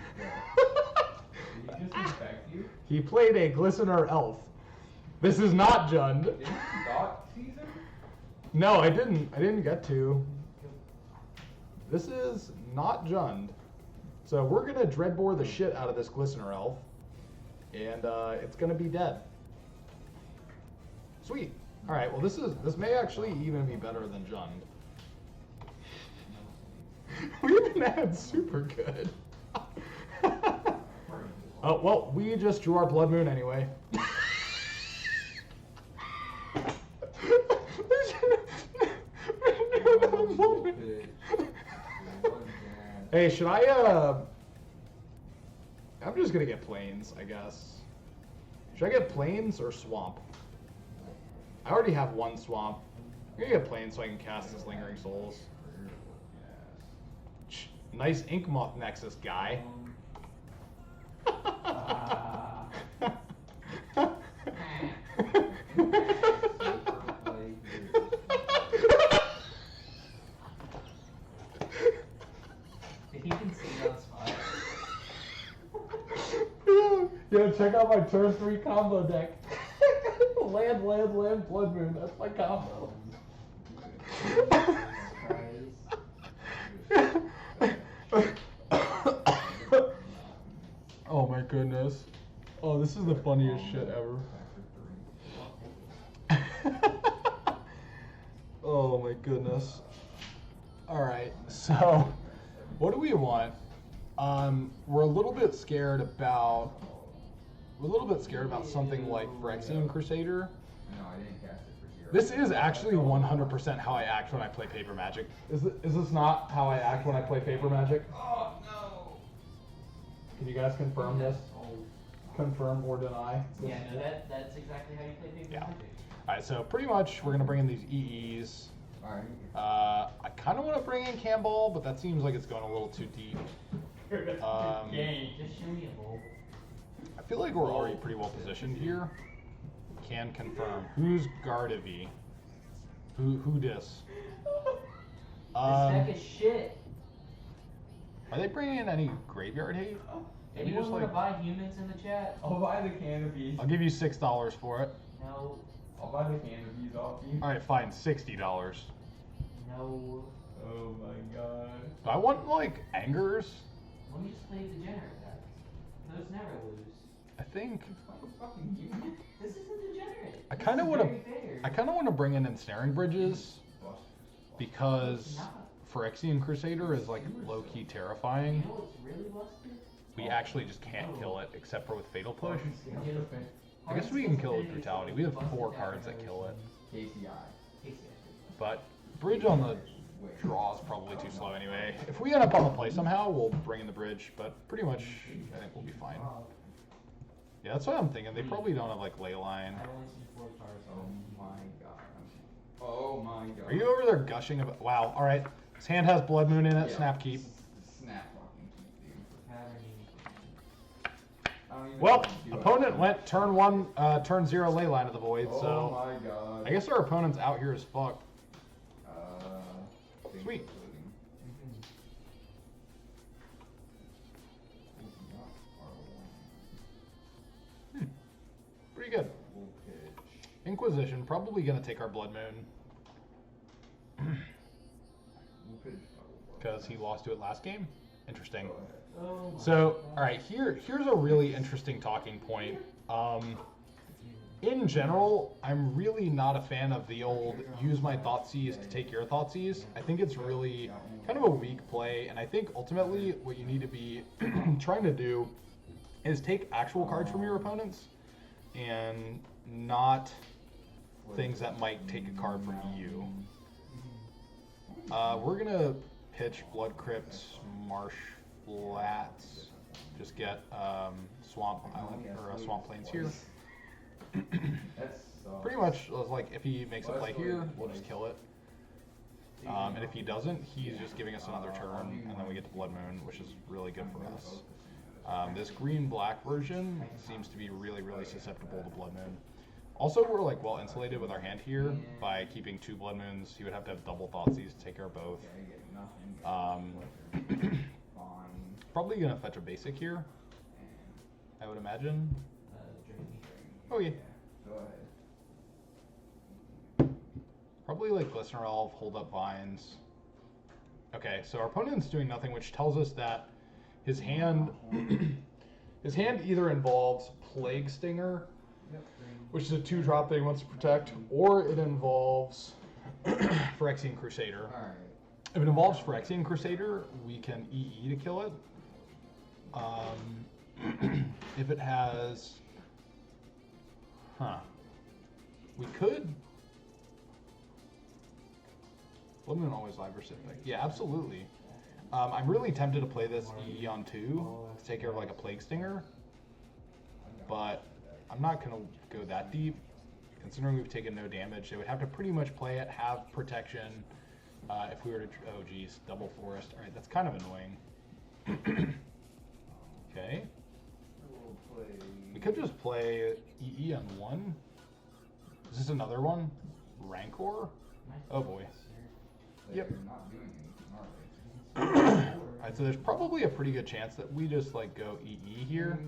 Did he just infect you? He played a Glistener Elf. This is not Jund. Did you dot season? No, I didn't. I didn't get to. This is not Jund. So we're going to Dreadbore the shit out of this Glistener Elf. And it's going to be dead. Sweet. Alright, well this may actually even be better than Jund. We even had super good. Oh, well, we just drew our Blood Moon anyway. Hey, should I, I'm just gonna get Plains, I guess. Should I get Plains or Swamp? I already have one Swamp. I'm gonna get Plains so I can cast his Lingering Souls. Nice Ink Moth Nexus, guy. Yo, check out my turn 3 combo deck. land, Blood Moon. That's my combo. Oh my goodness. Oh, this is the funniest shit ever. Oh my goodness. Alright, so what do we want? We're a little bit scared about something like Phyrexian Crusader. No, I didn't cast it for 0. This is actually 100% how I act when I play Paper Magic. Is this not how I act when I play Paper Magic? Oh no! Can you guys confirm this? Confirm or deny? Yeah, no, that's exactly how you play Paper Magic. Alright, so pretty much we're gonna bring in these EEs. Alright. I kind of want to bring in Campbell, but that seems like it's going a little too deep. Just show me a bowl. I feel like we're already pretty well positioned here. Can confirm. Who's Gardevi? Who dis? This deck is shit. Are they bringing in any graveyard hate? Maybe Anyone just want to like buy humans in the chat? I'll buy the canopies. I'll give you $6 for it. No. I'll buy the canopies off you. All right, fine, $60. No. Oh my god. Do I want like Angers? Let me just play Degenerate deck. Those never lose. I think It's not a fucking unit. This isn't Degenerate. I kind of want to. Very fair. I kind of want to bring in Ensnaring Bridges because It's not. Phyrexian Crusader is like low-key You terrifying. know what's really busted? We actually just can't kill it except for with Fatal Push. Get I guess we can kill it with Brutality. We have 4 cards that kill it. KCI. But Bridge on the draw is probably too slow anyway. If we end up on the play somehow, we'll bring in the Bridge, but pretty much I think we'll be fine. Yeah, that's what I'm thinking. They probably don't have like Leyline. I only see 4 cards. Oh my god. Oh my god. Are you over there gushing about? Wow. All right. His hand has Blood Moon in it. Yeah. Snap keep. Snap fucking keep, dude. Patterning. I don't even Well, know what to do opponent after went turn 1, turn 0 Leyline of the Void. that. So Oh my god. I guess our opponent's out here as fuck. Sweet. Pretty good. Inquisition probably gonna take our Blood Moon because he lost to it last game. Interesting. Oh my So, God. all right, here's a really interesting talking point. In general, I'm really not a fan of the old use my Thoughtseize to take your Thougtseize. I think it's really kind of a weak play, and I think ultimately what you need to be trying to do is take actual cards from your opponents and not things that might take a card from you. We're gonna pitch Blood Crypt, Marsh Flats, just get Swamp Island or Swamp Plains here. Pretty much like if he makes a play here, we'll just kill it. And if he doesn't, he's just giving us another turn, and then we get to Blood Moon, which is really good for us. This green-black version seems to be really, really susceptible to Blood Moon. Also, we're like well insulated with our hand here by keeping 2 Blood Moons. He would have to have double Thoughtseize to take care of both. Probably gonna fetch a basic here, I would imagine. Oh yeah. Probably like Glistener Elf, Hold Up Vines. Okay, so our opponent's doing nothing, which tells us that his hand either involves Plague Stinger, which is a 2-drop that he wants to protect, or it involves Phyrexian Crusader. If it involves Phyrexian Crusader, we can EE to kill it. If it has... We could... Blood Moon always live Pacific. Yeah, absolutely. I'm really tempted to play this EE on 2 to take care of like a Plague Stinger, but I'm not going to go that deep. Considering we've taken no damage, they would have to pretty much play it, have protection. If we were to... Oh, geez. Double Forest. Alright, that's kind of annoying. Okay. We could just play EE on 1. Is this another one? Rancor? Oh, boy. Yep. Alright, so there's probably a pretty good chance that we just, like, go EE here.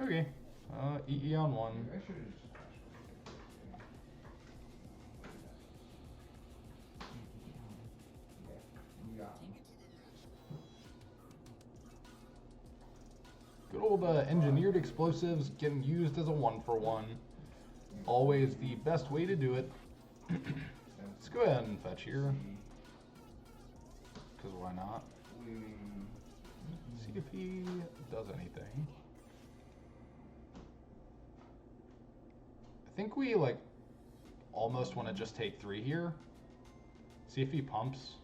Okay. EE on 1. Good old engineered explosives getting used as a 1-for-1. Always the best way to do it. Let's go ahead and fetch here. Because why not? See if he does anything. I think we like almost want to just take 3 here. See if he pumps.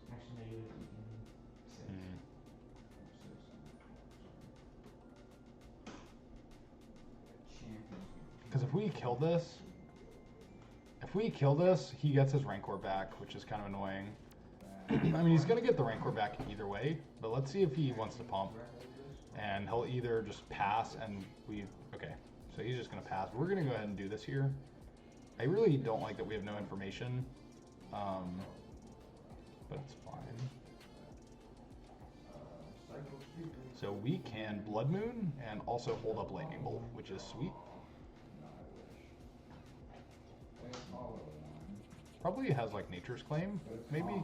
Because if we kill this, he gets his Rancor back, which is kind of annoying. I mean, he's going to get the Rancor back either way, but let's see if he wants to pump. And he'll either just pass and we... Okay, so he's just going to pass. We're going to go ahead and do this here. I really don't like that we have no information, but it's fine. So we can Blood Moon and also hold up Lightning Bolt, which is sweet. Probably has like Nature's Claim, maybe.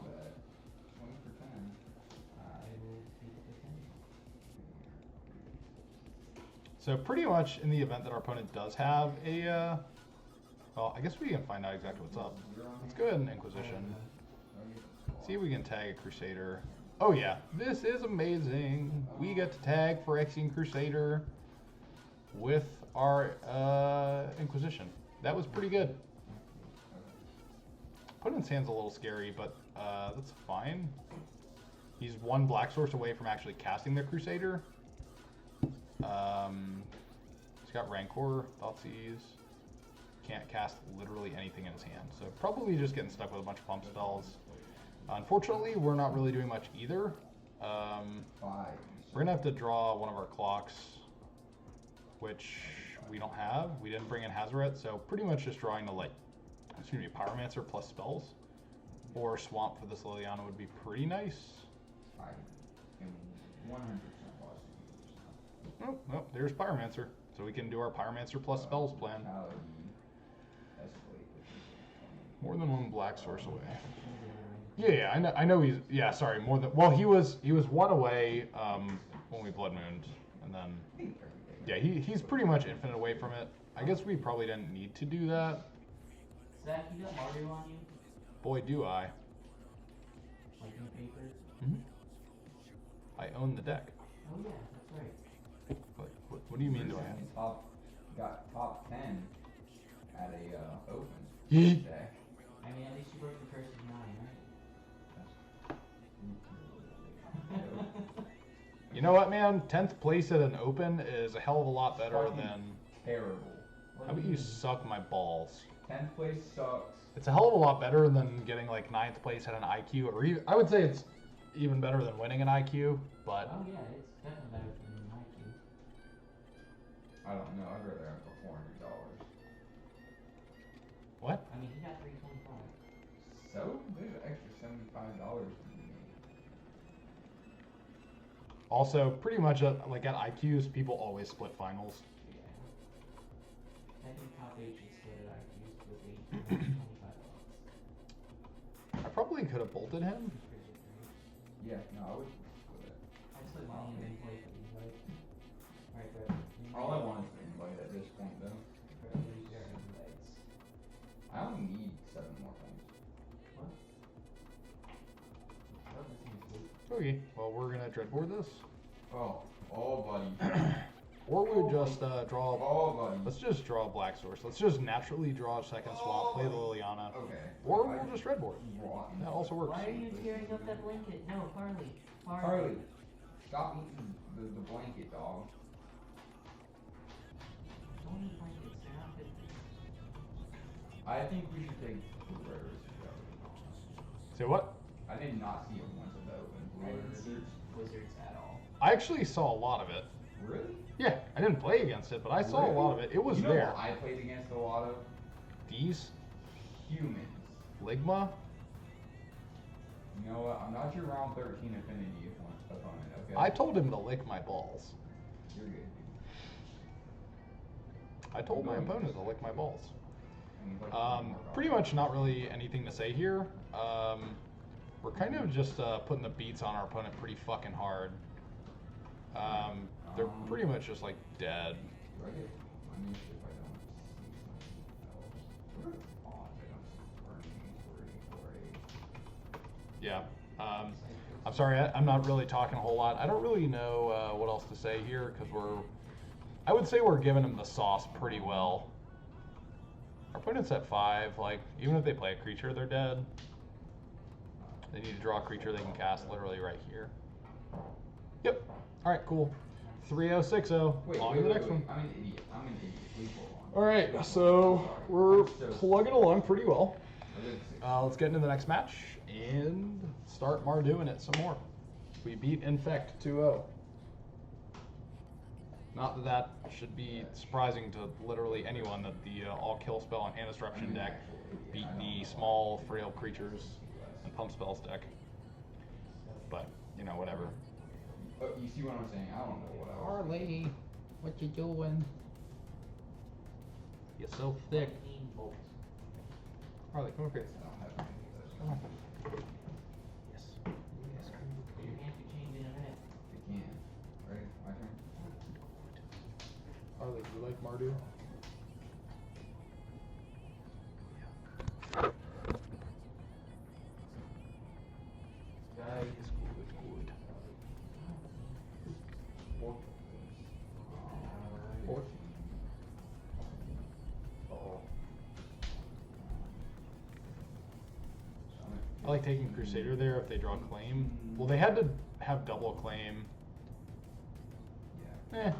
So pretty much in the event that our opponent does have a, well, I guess we can find out exactly what's up. Let's go ahead and Inquisition. See if we can tag a Crusader. Oh yeah, this is amazing. We get to tag Phyrexian Crusader with our Inquisition. That was pretty good. Opponent's hand's a little scary, but that's fine. He's 1 black source away from actually casting the Crusader. He's got Rancor, Thoughtseize. Can't cast literally anything in his hand, so probably just getting stuck with a bunch of pump spells. Unfortunately, we're not really doing much either. We're gonna have to draw one of our clocks, which we don't have. We didn't bring in Hazoret, so pretty much just drawing the Pyromancer plus spells, or Swamp for this Liliana would be pretty nice. Oh, well, there's Pyromancer, so we can do our Pyromancer plus spells plan. More than 1 black source away. Yeah, I know he's, yeah, sorry, more than, well, he was 1 away, when we blood mooned, and then yeah, he's pretty much infinite away from it. I guess we probably didn't need to do that. Zach, you got Mardu on you? Boy, do I. Like in papers? I own the deck. Oh yeah, that's right. What do you mean do I have? Got top 10 at a open Yeet. deck. I mean, at least you broke the curse of 9, right? You know what, man? 10th place at an open is a hell of a lot better Fucking than. terrible. How about you suck my balls? 10th place sucks. It's a hell of a lot better than getting like 9th place at an IQ, or even, I would say it's even better than winning an IQ, but. Oh yeah, it's definitely better than an IQ. I don't know. I'd rather have for $400. What? I mean, he got 325. So there's an extra $75 to be made. Also, pretty much like at IQs, people always split finals. Yeah. I think top 8 should split at IQs with 8 $25. I probably could have bolted him. Yeah, no, I would split it. I'd split money and then play for the invite. Alright, Brett. All I want is the invite at this point, though. Brett, lose your invites. I only need 7 more points. What? Oh, that seems good. Okay, well, we're gonna dreadboard this. Oh, buddy. Or we would just draw. Oh, buddy. Let's just draw a black source. Let's just naturally draw a second swamp, play the Liliana. Okay. Or we'll just dreadboard. Rotten. That also works. Why are you tearing up that blanket? No, Carly. Harley, stop eating the blanket, dog. Don't eat blankets, they're not good. I think we should take blue rares. Say what? I did not see it once at the open. I Blue didn't see rares. Wizards at all. I actually saw a lot of it. Really? Yeah, I didn't play against it, but I saw a lot of it. It was you know there. What I played against a lot of These? humans. Ligma? You know what? I'm not your round 13 affinity opponent, okay? I told him to lick my balls. You're good, dude. I told my opponent to lick my balls. And he's like, Pretty much not really anything to say here. We're kind of just putting the beats on our opponent pretty fucking hard. They're pretty much just like dead. Do I get punished if I don't see something else? What are the odds I don't see burning for a Yeah. I'm sorry, I'm not really talking a whole lot. I don't really know what else to say here because I would say we're giving them the sauce pretty well. Our opponent's at 5. Like, even if they play a creature, they're dead. They need to draw a creature they can cast literally right here. Yep. All right, cool. 3060. On to the next one. I'm an idiot. Please hold on. All right, so we're plugging along pretty well. I did 6. Let's get into the next match and start Marduing it some more. We beat Infect 2-0. Not that that should be surprising to literally anyone that the all-kill spell and hand disruption deck beat the small, frail creatures and pump spells deck. But, you know, whatever. You see what I'm saying? I don't know what else. Harley, what you doing? You're so thick. Harley, come over here. I don't have any of those. Come on. Yes. Your hand could change in a minute. It can. Ready? My turn? Harley, do you like Mardu? Guys, It's good, good. Four. Uh-oh. I like taking Crusader there if they draw claim. Well, they had to have double claim. Yeah.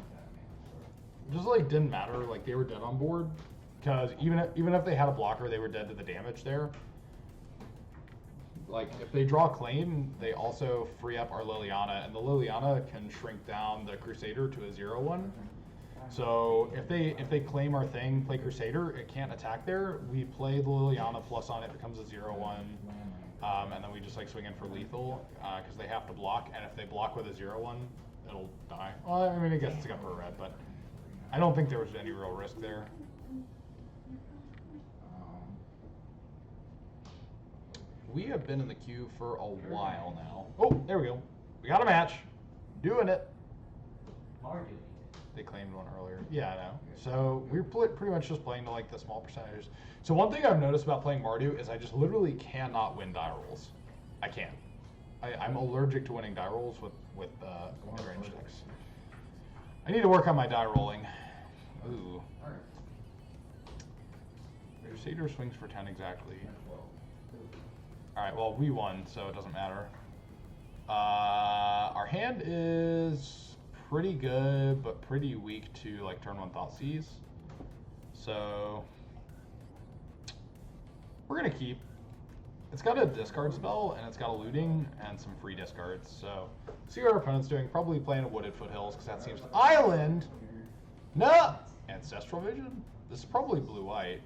Just like didn't matter. Like they were dead on board because even if they had a blocker, they were dead to the damage there. Like if they draw claim, they also free up our Liliana, and the Liliana can shrink down the Crusader to a 0/1. So if they claim our thing, play Crusader, it can't attack there. We play the Liliana plus on it becomes a 0/1, and then we just like swing in for lethal because they have to block, and if they block with a 0/1, it'll die. Well, I mean, I guess it's got for a red, but I don't think there was any real risk there. We have been in the queue for a while now. Oh, there we go. We got a match. Doing it. are doing it. They claimed one earlier. Yeah, I know. So we're pretty much just playing to like the small percentages. So one thing I've noticed about playing Mardu is I just literally cannot win die rolls. I can't. I'm allergic to winning die rolls with mid-range decks. I need to work on my die rolling. Ooh. Crusader swings for 10 exactly. Alright, well, we won, so it doesn't matter. Our hand is pretty good, but pretty weak to, like, turn 1 Thoughtseize. So, we're going to keep. It's got a discard spell, and it's got a looting, and some free discards. So, see what our opponent's doing. Probably playing a Wooded Foothills, because that seems... Island! No! Ancestral Vision? This is probably blue-white.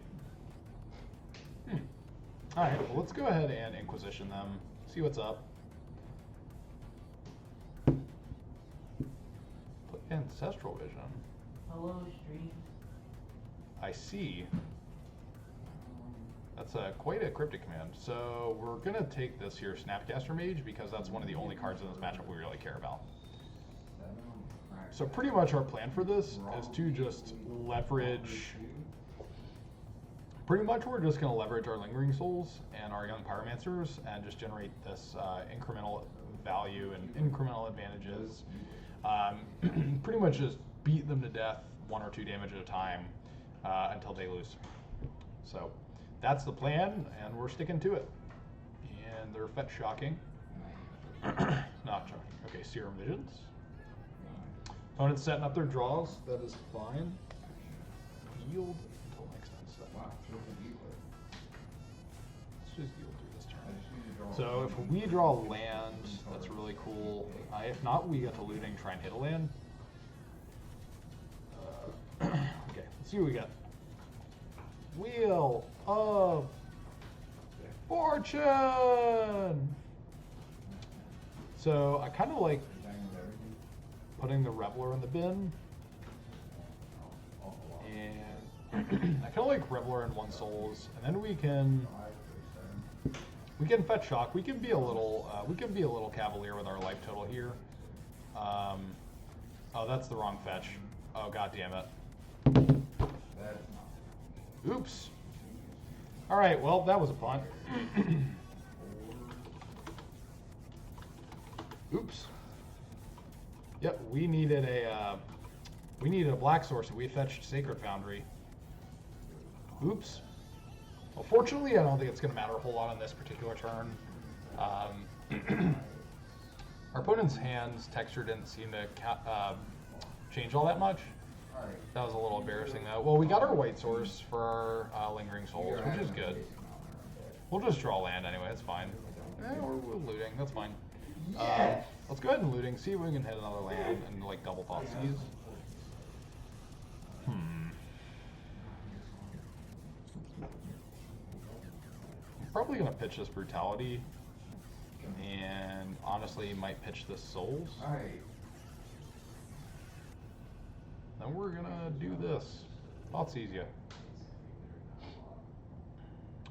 Alright, well, let's go ahead and Inquisition them. See what's up. Put Ancestral Vision. Hello, stream. I see. That's quite a cryptic command. So we're going to take this here, Snapcaster Mage, because that's one of the only cards in this matchup we really care about. So pretty much our plan for this is to just leverage... Pretty much we're just going to leverage our Lingering Souls and our Young Pyromancers and just generate this incremental value and incremental advantages. Pretty much just beat them to death 1 or 2 damage at a time until they lose. So that's the plan, and we're sticking to it. And they're fetch shocking. Not shocking. Okay, Serum Visions. Opponent's setting up their draws. That is fine. Yield until next time. Let's just yield through this turn. So if we draw land, that's really cool. If not, we get to looting, try and hit a land. Okay, let's see what we got. Wheel of Fortune! So I kind of like putting the Reveler in the bin. And I kind of like Reveler in 1 Souls, and then we can fetch shock. We can be a little cavalier with our life total here. Oh, that's the wrong fetch. Oh, god damn it. Oops. All right, well, that was a punt. Oops. Yep, we needed a black source, and we fetched Sacred Foundry. Oops. Well, fortunately, I don't think it's going to matter a whole lot on this particular turn. Our opponent's hand's texture didn't seem to change all that much. That was a little embarrassing, though. Well, we got our white source for our Lingering Souls, which is good. We'll just draw land anyway, it's fine. We're looting, that's fine. Let's go ahead and looting, see if we can hit another land and, like, double Thoughtseize. Probably gonna pitch this Brutality, and honestly might pitch this Souls. Then we're gonna do this. Thoughtseize ya.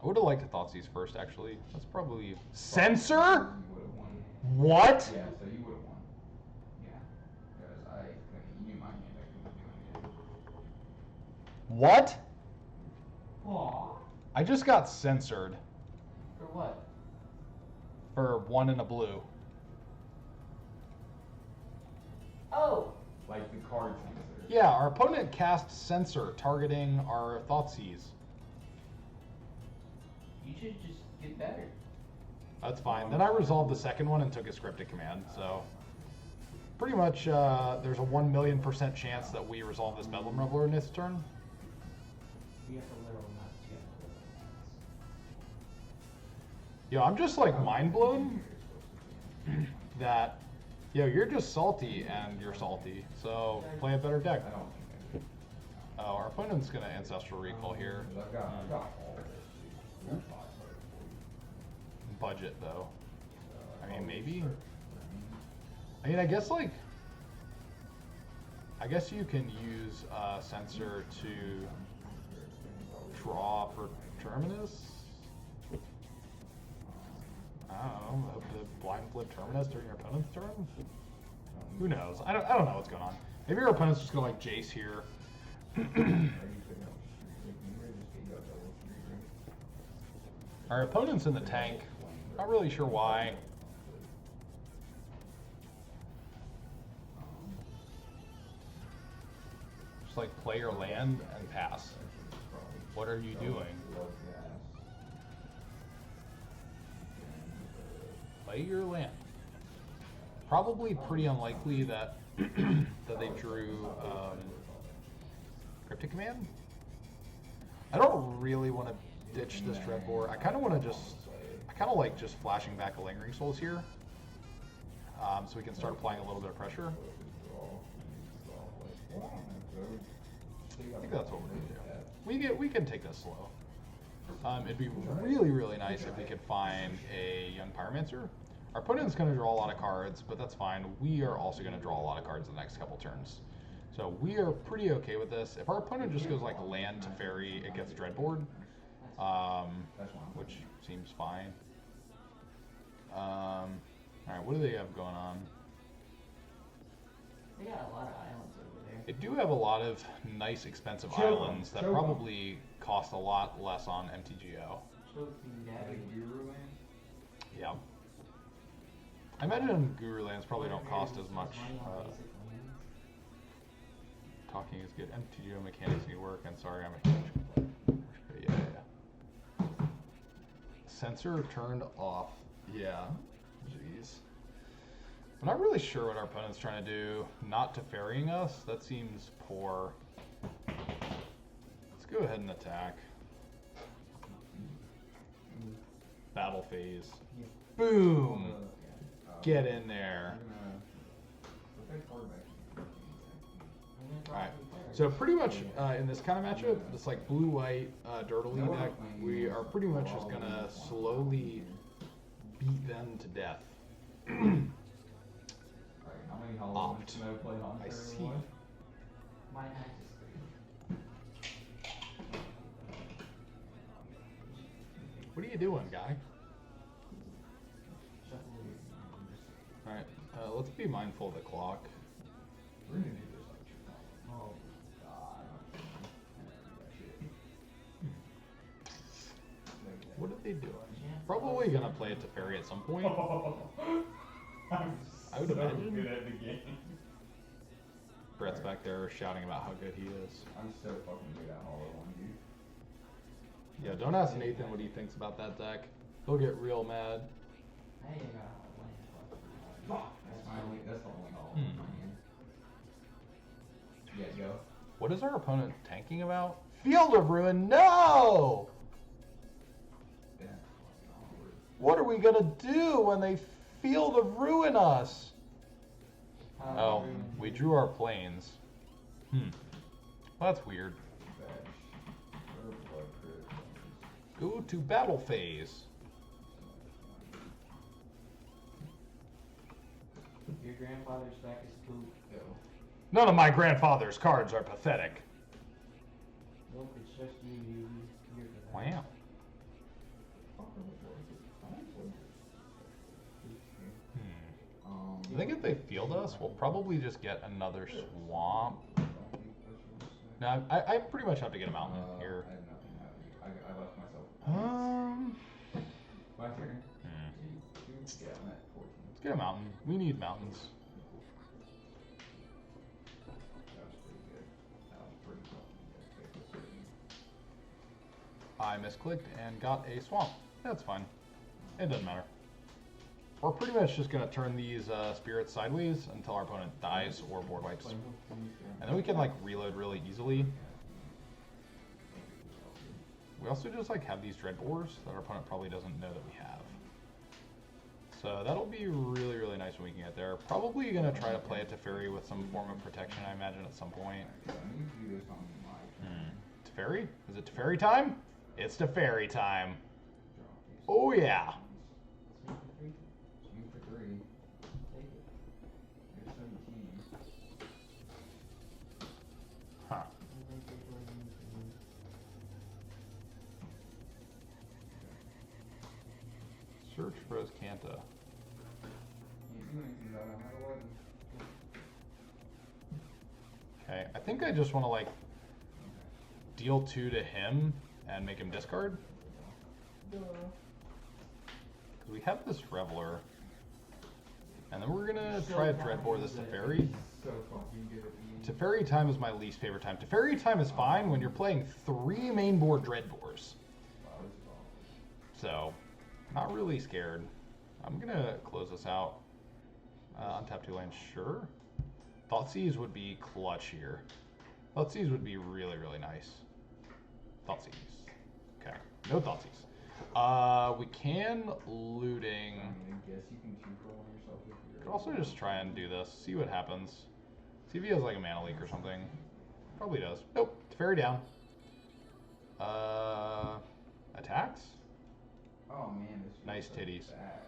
I would have liked to Thoughtseize first, actually. That's probably Censor? What? Yeah, so you would have won. Yeah, because you knew my hand, I couldn't do anything. What? Aww. I just got censored. For what? For 1 and a blue. Oh! Like the card censor. Yeah, our opponent cast Censor, targeting our Thoughtseize. You should just get better. That's fine. Then I resolved the second one and took a scripted command, so... Pretty much, there's a 1,000,000% chance that we resolve this Bedlam Reveler in this turn. We have to literal nuts. Yo, I'm just, like, mind blown that... Yo, you're just salty, and you're salty, so play a better deck. I don't think I do. Oh, our opponent's gonna Ancestral Recall here. I've got all this. Budget, though. I mean, maybe? I mean, I guess, like... I guess you can use Censor to draw for Terminus? I don't know, the blind flip Terminus during your opponent's turn? Who knows? I don't know what's going on. Maybe our opponent's just gonna like Jace here. Our opponent's in the tank. Not really sure why. Just like play your land and pass. What are you doing? Play your land. Probably pretty unlikely that that they drew Cryptic Command. I don't really want to ditch this Dreadbore. I kind of want to like just flashing back a Lingering Souls here, so we can start applying a little bit of pressure. I think that's what we're gonna do. We can take this slow. It'd be really nice if we could find a young Pyromancer. Our opponent's gonna draw a lot of cards, but that's fine. We are also gonna draw a lot of cards in the next couple turns. So we are pretty okay with this. If our opponent just goes like land to fairy, it gets Dreadboard, which seems fine. Alright, what do they have going on? They got a lot of islands over there. They do have a lot of nice, expensive islands that probably cost a lot less on MTGO. Yeah. I imagine Guru lands probably don't cost as much. Talking is good. MTGO mechanics need work, and sorry, I'm a huge complainer. Yeah. Sensor turned off. Yeah. Jeez. I'm not really sure what our opponent's trying to do. Not to ferrying us. That seems poor. Let's go ahead and attack. Battle phase. Boom! Get in there. Alright, so pretty much in this kind of matchup, this like blue-white Dirtly deck, we are pretty much just gonna slowly beat them to death. Opt. I see. What are you doing, guy? Alright, let's be mindful of the clock. What are they doing? Probably gonna play it to fairy at some point. I would imagine. Good at the game. Brett's back there shouting about how good he is. I'm so fucking good at Hollow One, dude. Yeah, don't ask Nathan what he thinks about that deck. He'll get real mad. That's the only Hollow One. Yeah, go. What is our opponent tanking about? Field of Ruin, no! What are we gonna do when they Field of Ruin us? Oh, we drew our planes. Well, that's weird. Go to battle phase. Your grandfather's back is poop. None of my grandfather's cards are pathetic. Nope, it's just you. Wow. I think if they field us, we'll probably just get another swamp. No, I pretty much have to get a mountain here. I left myself. My turn. Yeah, I'm at 14. Let's get a mountain. We need mountains. That was pretty good. That was pretty fucking good. I misclicked and got a swamp. That's fine. It doesn't matter. We're pretty much just going to turn these spirits sideways until our opponent dies or board wipes. And then we can like reload really easily. We also just like have these Dreadbores that our opponent probably doesn't know that we have. So that'll be really nice when we can get there. Probably going to try to play it to fairy with some form of protection, I imagine, at some point. To fairy? Is it to fairy time? It's to fairy time. Oh yeah. Huh. Search Rose Canta. Okay, I think I just want to like deal 2 to him and make him discard. Because we have this Reveler. And then we're gonna try to Dreadbore this Teferi. So fucking good at the Teferi time is my least favorite time. Teferi time is fine when you're playing 3 main board Dreadbores. So, not really scared. I'm gonna close this out. Untap 2 lands, sure. Thoughtseize would be clutch here. Thoughtseize would be really, really nice. Thoughtseize. Okay, no Thoughtseize. We can looting. I guess you can two-roll yourself with your... Could also just try and do this, see what happens. See if he has like a mana leak or something. Probably does. Nope, Teferi down. Attacks? Oh man, this Nice feels so titties. bad.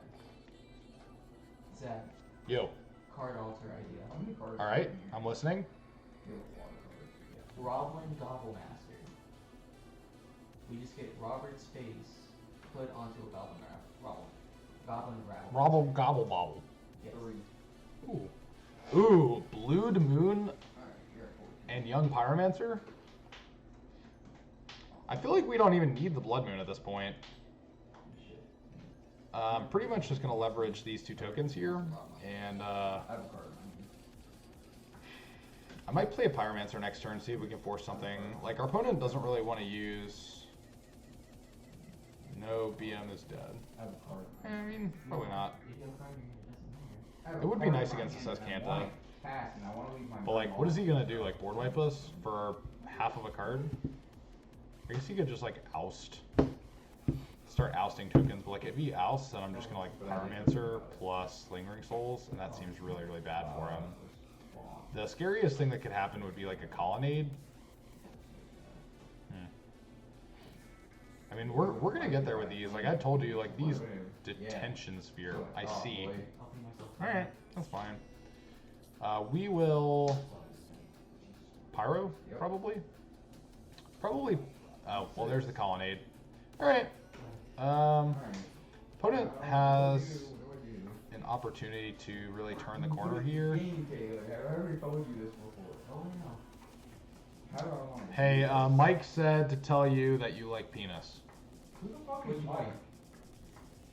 Zach, Yo. card alter idea. How many cards Alright, are in here? I'm listening. You have a lot of cards, yeah. Roblin Gobblemaster. We just get Robert's face put onto a Goblin Rabble. Goblin Rabble. Robble Gobble Bobble. Yes. Ooh. Ooh, Blued Moon Alright, you're at 14. and Young Pyromancer. I feel like we don't even need the Blood Moon at this point. Pretty much just gonna leverage these 2 tokens here, and I have a card. I might play a Pyromancer next turn, see if we can force something. Like, our opponent doesn't really want to use... No, BM is dead. I have a card. I mean, probably not. If you have a card, it doesn't matter. I have It a would be card nice in my against hand the and I Seskanta. want it cast, and I want to leave my But, like, mind what is he off. gonna do? Like, board wipe us for half of a card? I guess he could just, like, oust. Start ousting tokens, but, like, if he ousts, then I'm just gonna, like, Pyromancer plus Lingering Souls, and that seems really, really bad for him. The scariest thing that could happen would be, like, a Colonnade. I mean, we're gonna get there with these. Like, I told you, like, these Detention Sphere, I see. I'll put myself Alright, that's fine. We will Pyro, Yep. probably. Probably. Oh, well, there's the Colonnade. Alright. Alright. Opponent What has do I do? an opportunity to really turn the corner here. Game, Taylor. Have I already told you this before? Oh no. How do I want to Hey, Mike said to tell you that you like penis. Who the fuck Which is Mike? Mike?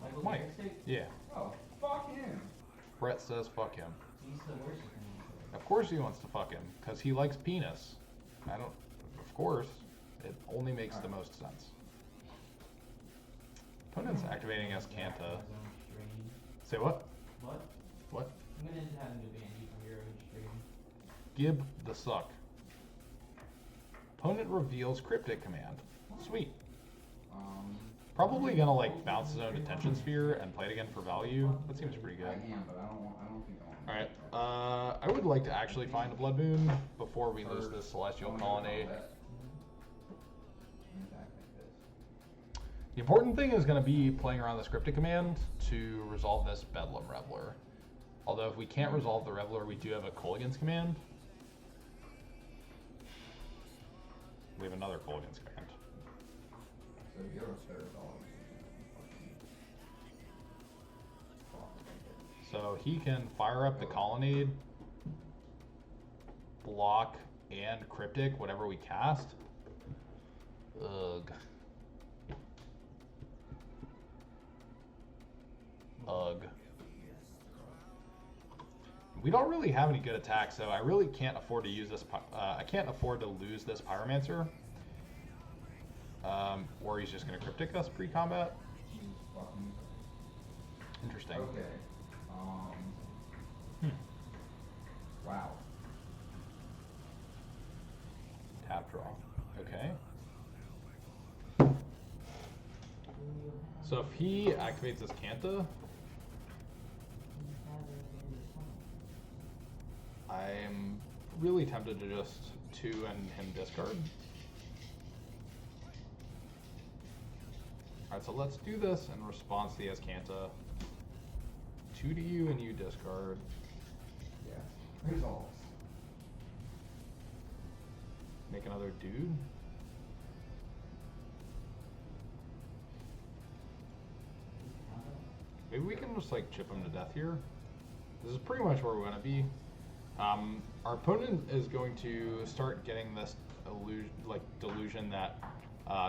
Michael Mike. Stick? Yeah. Oh, fuck him. Brett says fuck him. He's the worst thing. Of course he wants to fuck him, because he likes penis. I don't... Of course. It only makes the most sense. Opponent's activating Escanta. Say what? What? What? I'm gonna end up having to ban you from your own stream. Gib the suck. Opponent reveals Cryptic command. Sweet. Probably gonna like bounce his own Detention Sphere and play it again for value. That seems pretty good. I am, but I don't think I want to. Alright, I would like to actually find a Blood Moon before we lose this Celestial Colonnade. The important thing is going to be playing around the Cryptic command to resolve this Bedlam Reveler. Although if we can't resolve the Reveler, we do have a Kolaghan's command. We have another Kolaghan's command. So you're a third dog. So he can fire up the Colonnade, block, and Cryptic, whatever we cast. Ugh. Ugh. We don't really have any good attacks, so I really can't afford to use this. I can't afford to lose this Pyromancer. Or he's just going to Cryptic us pre-combat. Interesting. Okay. Wow. Tap draw. Okay. So if he activates his Kanta, I'm really tempted to just 2 and him discard. Alright, so let's do this in response to the Escanta. 2 to you and you discard. Yeah. Results. Make another dude. Maybe we can just like chip him to death here. This is pretty much where we're gonna be. Our opponent is going to start getting this delusion that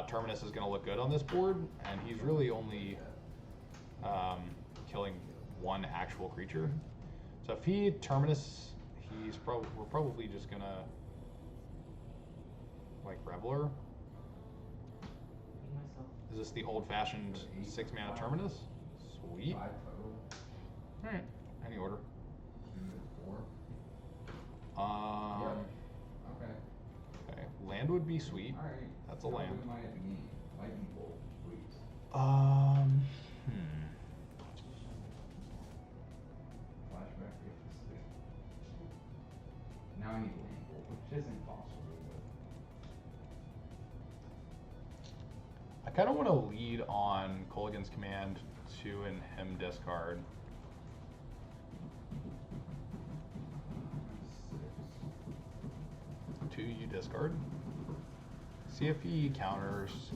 Terminus is going to look good on this board, and he's really only killing one actual creature. So if he Terminus, we're probably just gonna like Reveler. Is this the old-fashioned 6-mana Terminus? Sweet. 5 total. All right. Any order. 4. Um. Okay. Okay. Land would be sweet. All right. That's a land. Who am I at the game? Lightning bolt, please. Flashback if this. Now I need lightning bolt, which isn't possible. I kind of want to lead on Colligan's command 2 and him discard. 2, you discard. See if he counters.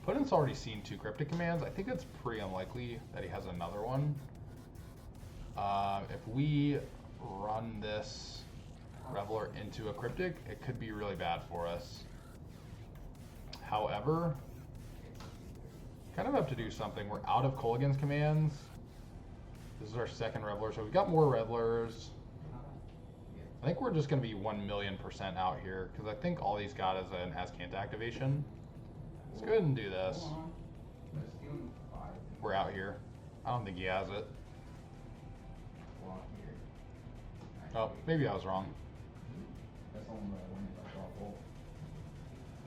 Opponent's already seen 2 cryptic commands. I think it's pretty unlikely that he has another one. If we run this Reveler into a cryptic, it could be really bad for us. However, kind of have to do something. We're out of Colligan's commands. This is our second Reveler, so we've got more Revelers. I think we're just going to be 1,000,000% out here, because I think all he's got is an Azcanta activation. Let's go ahead and do this. We're out here. I don't think he has it. Oh, maybe I was wrong.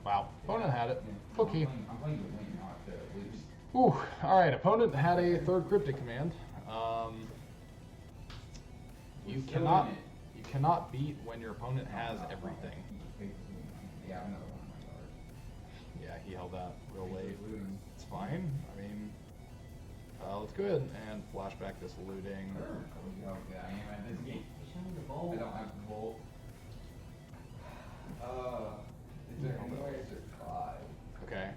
Wow, opponent had it. Okay. I'm playing to win, not to lose. Ooh, alright, opponent had a 3rd cryptic command. You cannot beat when your opponent has everything. Yeah, another one on my card. Yeah, he held that real late. It's fine. I mean, let's go ahead and flashback this looting. Oh, yeah, I am at this game. The I bolt. don't have the bolt. Is there any way to survive? Okay.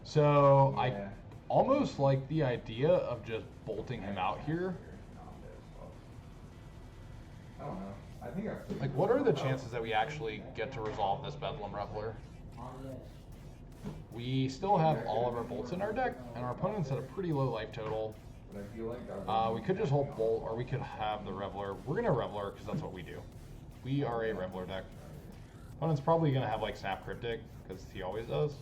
So I Yeah. almost like the idea of just bolting him out here. I don't know. I think I Like, what are the chances that we actually get to resolve this Bedlam Reveler? We still have all of our bolts in our deck, and our opponent's at a pretty low life total. But I feel like We could just hold bolt, or we could have the Reveler. We're gonna Reveler because that's what we do. We are a Reveler deck. Opponent's probably gonna have like Snap Cryptic because he always does.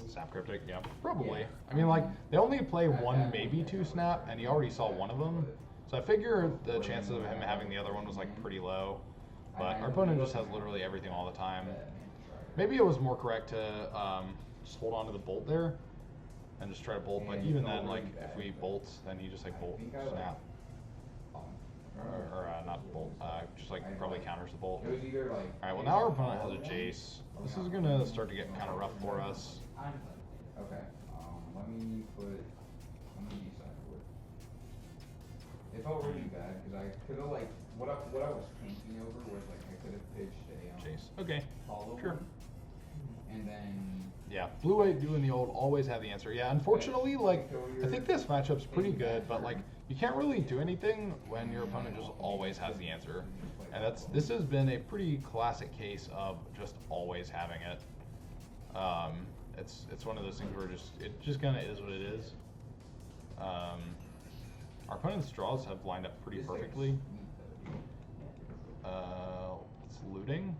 Snap Cryptic, yeah, probably. I mean, like, they only play 1, maybe 2 Snap, and he already saw one of them. So I figure the chances of him having the other one was like pretty low. But our opponent just has literally everything all the time. Maybe it was more correct to just hold on to the bolt there and just try to bolt. But even then, like, if we bolt, then he just like bolt snap. Or not bolt, just like probably counters the bolt. It was either like. Alright, well now our opponent has a Jace. This is gonna start to get kind of rough for us. Okay. Let me decide what. It felt really bad because I could have like what I was thinking over was like I could have pitched a Jace. Okay. hollow Sure. one, and then. Yeah, blue-white doing the old always have the answer. Yeah, unfortunately, like, I think this matchup's pretty good, but like, you can't really do anything when your opponent just always has the answer. And this has been a pretty classic case of just always having it. It's one of those things where it just kind of is what it is. Our opponent's draws have lined up pretty perfectly. It's looting.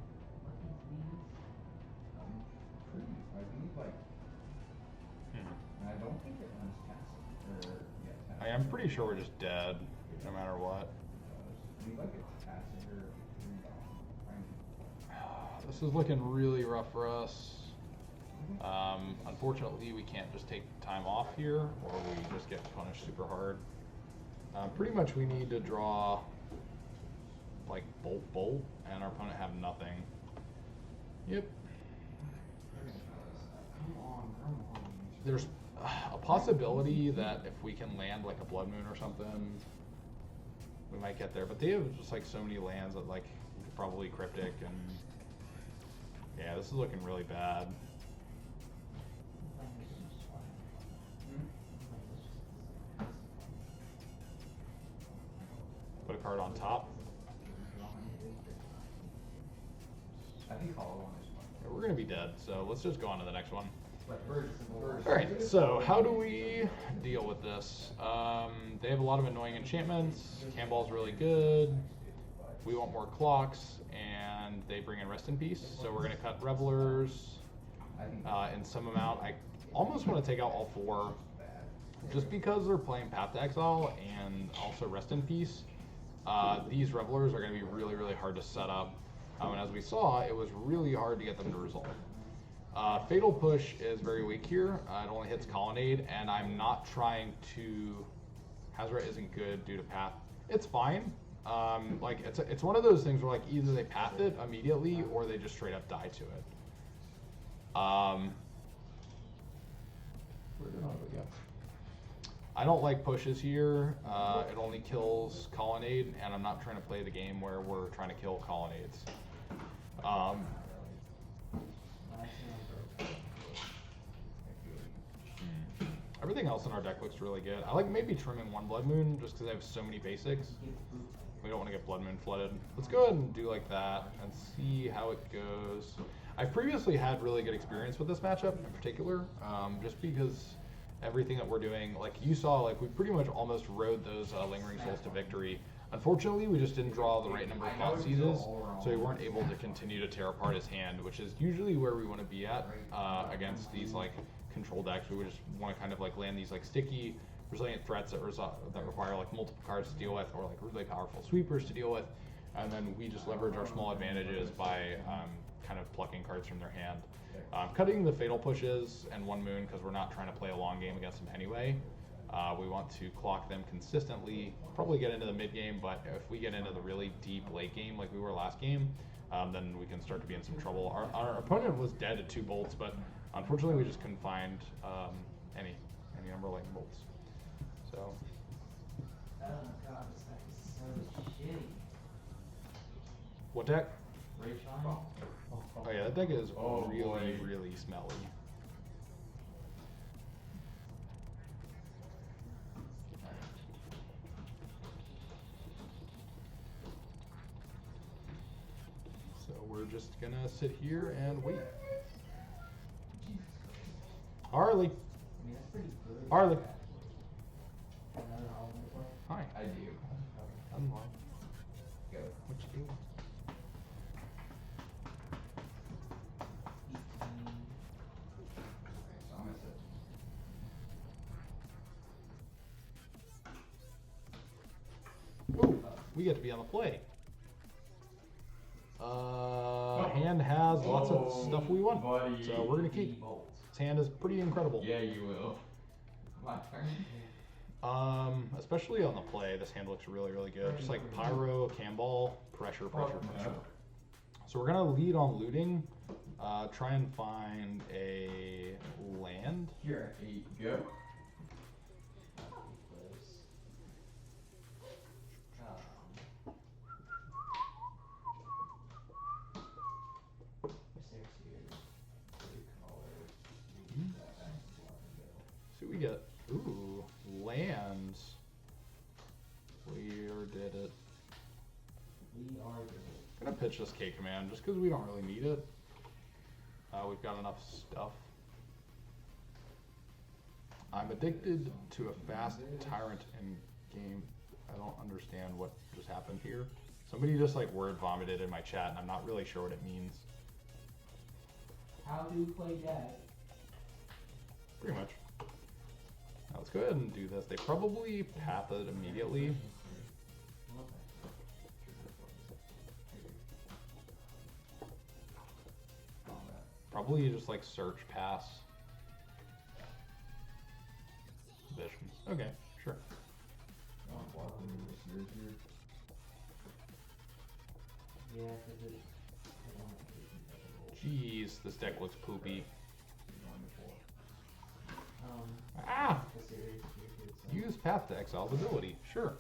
I don't think it runs passive. I'm pretty sure we're just dead, no matter what. We like it's passive or This is looking really rough for us. Unfortunately, we can't just take time off here, or we just get punished super hard. Pretty much we need to draw like bolt, and our opponent have nothing. Yep. There's a possibility that if we can land like a Blood Moon or something, we might get there. But they have just like so many lands that like we could probably Cryptic, and yeah, this is looking really bad. card on top. I think hollow one is fun. Yeah, we're gonna be dead, so let's just go on to the next one. First. Alright, so how do we deal with this? They have a lot of annoying enchantments. Cannonball's really good. We want more clocks, and they bring in Rest in Peace. So we're going to cut Revelers in some amount. I almost want to take out all 4, just because they're playing Path to Exile and also Rest in Peace. These Revelers are going to be really, really hard to set up. And as we saw, it was really hard to get them to resolve. Fatal Push is very weak here. It only hits Colonnade, and I'm not trying to... Hazoret isn't good due to Path. It's fine. Like it's one of those things where like either they path it immediately or they just straight up die to it. Where did we go? I don't like pushes here. It only kills Colonnade, and I'm not trying to play the game where we're trying to kill Colonnades. Everything else in our deck looks really good. I like maybe trimming 1 Blood Moon just because I have so many basics. We don't want to get Blood Moon flooded. Let's go ahead and do like that and see how it goes. I've previously had really good experience with this matchup in particular, just because everything that we're doing, like you saw, like we pretty much almost rode those Lingering Souls to victory. Unfortunately, we just didn't draw the right number of Thought Seizes, so we weren't able to continue to tear apart his hand, which is usually where we want to be at against these like control decks. We would just want to kind of like land these like sticky, resilient threats that require like multiple cards to deal with, or like really powerful sweepers to deal with, and then we just leverage our small advantages by kind of plucking cards from their hand. Cutting the Fatal Pushes and 1 Moon because we're not trying to play a long game against them anyway. We want to clock them consistently, probably get into the mid game, but if we get into the really deep late game like we were last game, then we can start to be in some trouble. Our opponent was dead at 2 bolts, but unfortunately we just couldn't find any number of lightning bolts. So. Oh god, this deck is so shitty. What deck? Rayshine? Oh yeah, that deck is really, boy. really smelly. So we're just gonna sit here and wait. Harley. I mean, that's pretty good. Harley. Another Halloween play? Hi. I do. Unlock. Go. What you doing? So I'm gonna sit. Ooh, we get to be on the play. Hand has lots of stuff we want, buddy. so we're gonna keep. His hand is pretty incredible. Yeah, you will. My turn. Especially on the play, this hand looks really, really good. Just like Pyro, Cannonball, pressure, pressure, pressure. So we're gonna lead on looting. Try and find a land. Here, 8, go. See what we get. Ooh, lands. We did it. I'm gonna pitch this K command just because we don't really need it. We've got enough stuff. I'm addicted to a fast tyrant in game. I don't understand what just happened here. Somebody just like word vomited in my chat, and I'm not really sure what it means. How do you play dead? Pretty much. Now let's go ahead and do this. They probably path it immediately. Probably just like search pass. Visions. Okay, sure. Yeah, because it. Jeez, this deck looks poopy. Um, Ah! the series, Use Path to Exile's ability. Sure.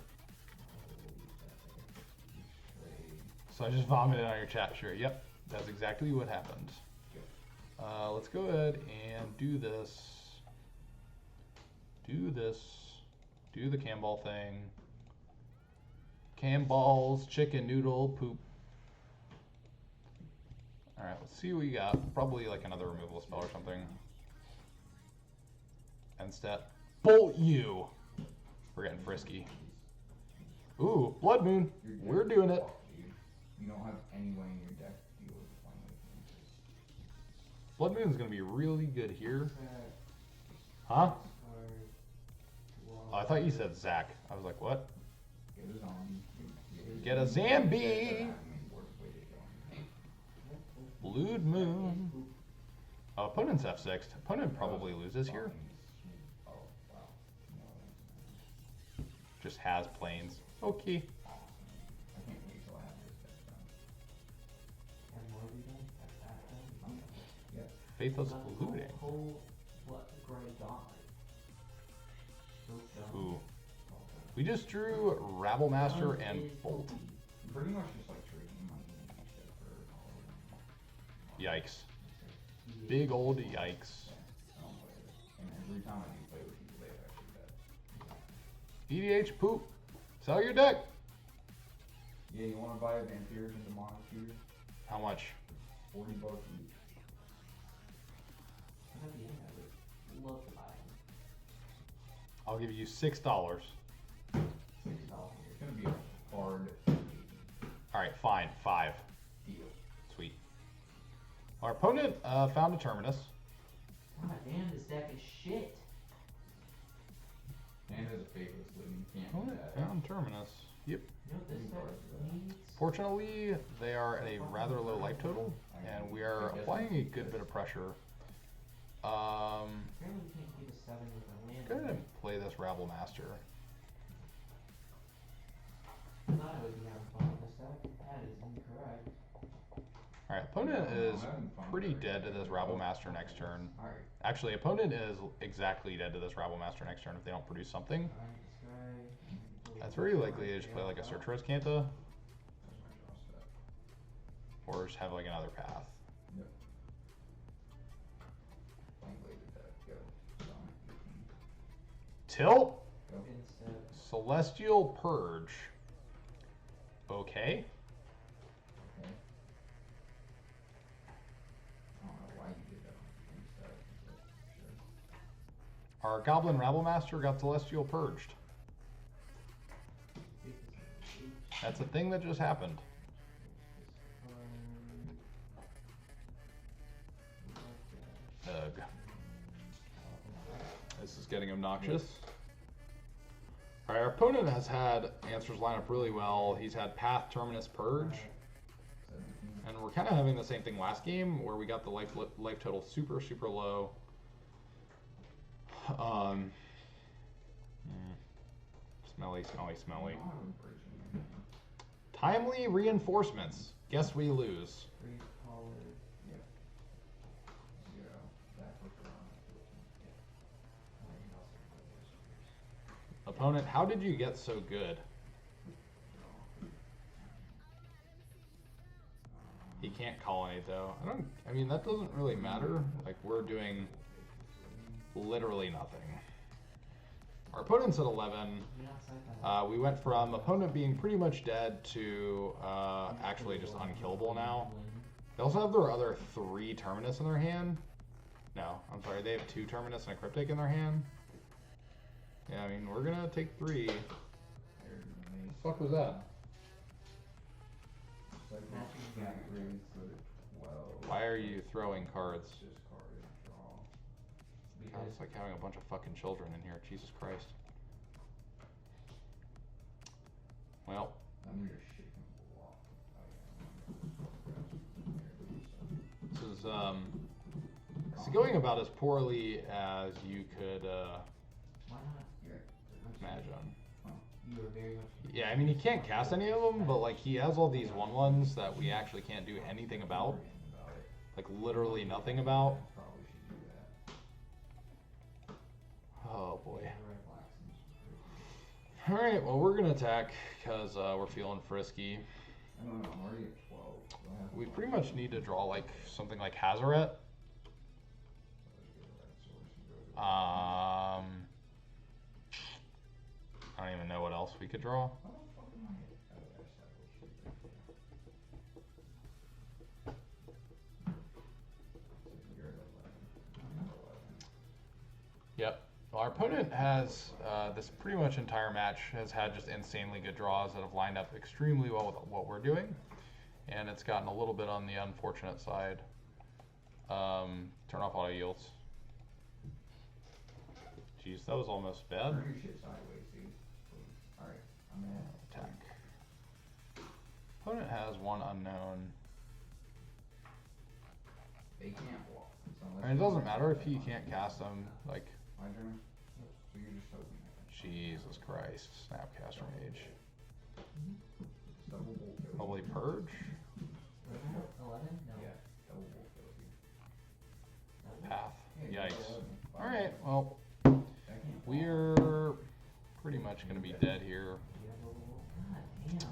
So I just vomited on your chat. Sure. Yep. That's exactly what happened. Let's go ahead and do this. Do this. Do the Cannonball thing. Balls, chicken noodle, poop. Alright, let's see what we got. Probably like another removal spell or something. End step. Bolt you! We're getting frisky. Ooh, Blood Moon. We're doing it. You don't have any way in your deck to deal with one way. Blood Moon's gonna be really good here. Huh? Oh, I thought you said Zach. I was like, what? Get a Zambi! Blood Moon. Oh, opponent's F6. Opponent probably loses here. Just has planes. Okay. I can't wait till I have this deck done. Yeah. Faithless Looting. What? Gray God. Ooh. We just drew Rabble Master and Bolt. Pretty much just like trading money in each deck for all of them. Yikes. Big old yikes. I don't play it. And every time I do play with people, they actually bet. EDH poop. Sell your deck. Yeah, you want to buy Vampires and Demonic Shooters? How much? $40 each. At the end, I would love to buy them. I'll give you $6. It's gonna be a hard Alright, fine. 5. deal. Sweet. Our opponent found a Terminus. God damn, this deck is shit. And as a Faithless Looting, you can't do Opponent that. found Terminus. Yep. You know what this deck needs? Fortunately, they are at a rather low life total, and we are applying a good bit of pressure. Apparently we can't keep a 7 with a land. Go ahead and play this Rabble Master. I thought I would be having fun with this deck. That is incorrect. Alright, opponent No, is I'm having fun pretty with it. dead to this Rabble Master next turn. Alright. Actually, opponent is exactly dead to this Rabble Master next turn if they don't produce something. Alright, this guy. That's very likely to just play like a Sertros Canta, That's my draw step. or just have like another path. Yep. Blank bladed deck. Go. Done. Tilt! Go. Instead. Celestial Purge. Okay. Okay. I don't know why you did that on instead, but sure. Our Goblin Rabble Master got Celestial Purged. That's a thing that just happened. Ugh. This is getting obnoxious. Alright, our opponent has had answers line up really well. He's had Path, Terminus, Purge. 17. And we're kind of having the same thing last game, where we got the life total super, super low. Smelly, smelly, smelly. Oh, I'm breaching it. Timely reinforcements. Guess we lose. Three color. Yep. 0. That for sure. Opponent, how did you get so good? He can't colonate though. I mean, that doesn't really matter. Like, we're doing literally nothing. Our opponent's at 11. We went from opponent being pretty much dead to actually just unkillable now. They also have their other 3 Terminus in their hand. No, I'm sorry, they have 2 Terminus and a Cryptic in their hand. Yeah, I mean, we're gonna take 3. What the fuck was that? Why are you throwing cards? It's like having a bunch of fucking children in here. Jesus Christ. Well. This is going about as poorly as you could imagine. You are very much. Yeah, I mean, he can't cast any of them, but like he has all these 1/1s that we actually can't do anything about. Like literally nothing about. Oh boy. Alright, well we're gonna attack because we're feeling frisky. I don't know, I'm already at 12. We pretty much need to draw like something like Hazaret. I don't even know what else we could draw. Our opponent has, this pretty much entire match has had just insanely good draws that have lined up extremely well with what we're doing. And it's gotten a little bit on the unfortunate side. Turn off auto yields. Jeez, that was almost bad. Turn your shit sideways, dude. Alright, I'm gonna Attack. Opponent has one unknown. They can't walk. So And it doesn't matter if he can't cast them, like, My turn? So you're just hoping I can. Jesus Christ, Snapcaster Mage. Double bolt kill. Probably Purge? 11? No. Yeah, double bolt kill you. Path. Yeah, you Yikes. got 11. Alright, well, That can't walk. we're pretty much gonna be dead here. God damn.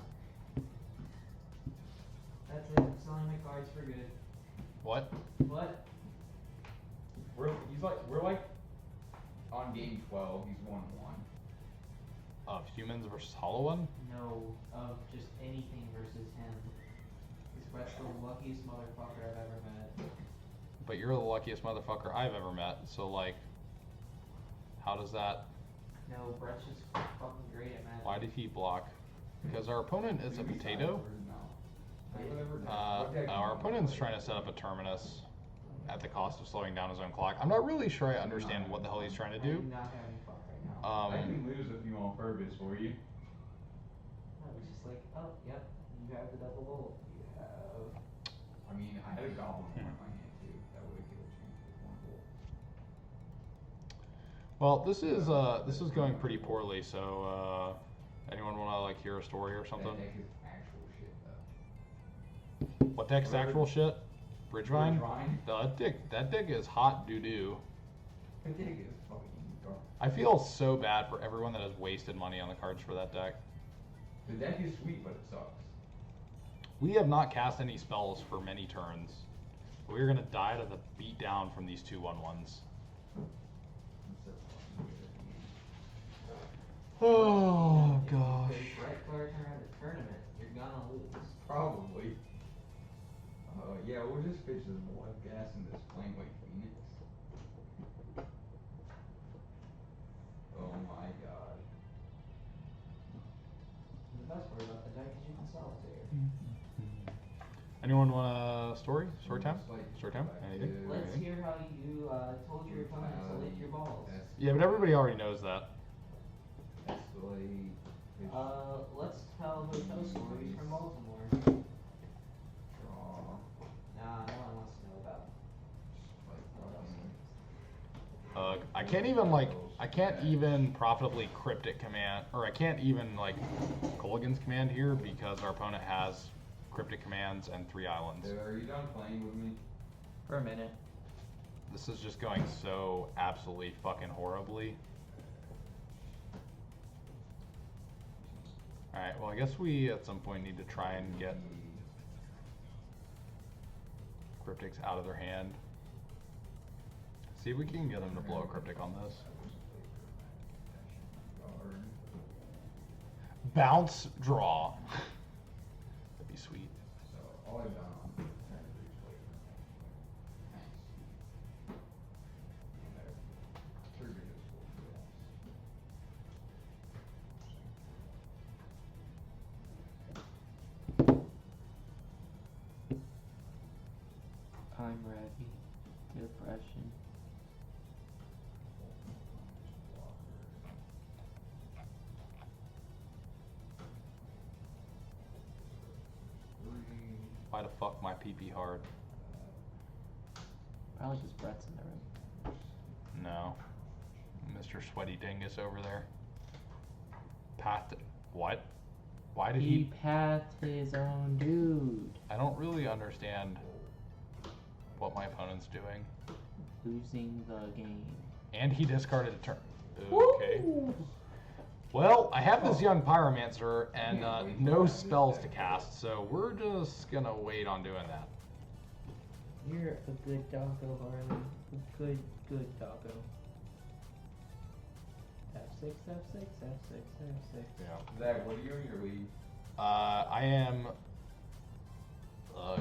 That's it. I'm selling my cards for good. What? What? We're like on game 12, he's 1-1. Of humans versus Hollow One? No, of just anything versus him. Because Brett's the luckiest motherfucker I've ever met. But you're the luckiest motherfucker I've ever met, so like, how does that, No, Brett's just fucking great at Magic. why did he block? Because our opponent is a Maybe potato. side or no? What deck Our you opponent's want? trying to set up a terminus at the cost of slowing down his own clock. I'm not really sure I understand what the hell he's trying to do. I'm not having fun right now. I can lose a few on purpose for you. I was just like, oh, yep, you have the double bolt. You have. I mean, I had a goblin in my hand too. That would have killed you with one bolt. Well, this is going pretty poorly. So, anyone want to like hear a story or something? That deck is actual shit though. What deck's actual shit? Bridgevine? Bridgevine? That deck is hot doo doo. That deck is fucking dark. I feel so bad for everyone that has wasted money on the cards for that deck. The deck is sweet, but it sucks. We have not cast any spells for many turns. We're gonna die to the beat down from these 2/1/1s. It's so fucking weird. Oh If gosh. Brett Clark around the tournament, you're gonna lose. Probably. Yeah, we'll just pitch this blood gas in this flame weight phoenix. Oh my god. The best part about the deck is you can solitaire. Anyone want a story? Story time? Just, like, Story time? go back Anything? to- Let's hear how you told your opponent to lick your balls. Yeah, but everybody already knows that. Escalate. pitch, Let's tell hotel stories from Baltimore. draw. Nah, no one wants to know about. Like fucking. I can't even profitably cryptic command, or I can't even like Colligan's command here because our opponent has cryptic commands and 3 islands. Dude, are you done playing with me? For a minute. This is just going so absolutely fucking horribly. Alright, well I guess we at some point need to try and get cryptics out of their hand. See if we can get them to blow a cryptic on this. Bounce, draw. That'd be sweet. So all I've done on turn 3 is play Thanks. And I triggered this for you. I'm ready. Depression. Why the fuck my PP hard? Probably just Brett's in the room. No. Mr. Sweaty Dingus over there. Path. What? Why did He pathed his own dude. I don't really understand what my opponent's doing. Losing the game. And he discarded a turn. Okay. Well, I have this young Pyromancer and no spells to cast, so we're just gonna wait on doing that. You're a good doggo, Harley. A good doggo. F6, F6, F6, F6. Yeah. Zach, what are you in your league? I am. Ugh.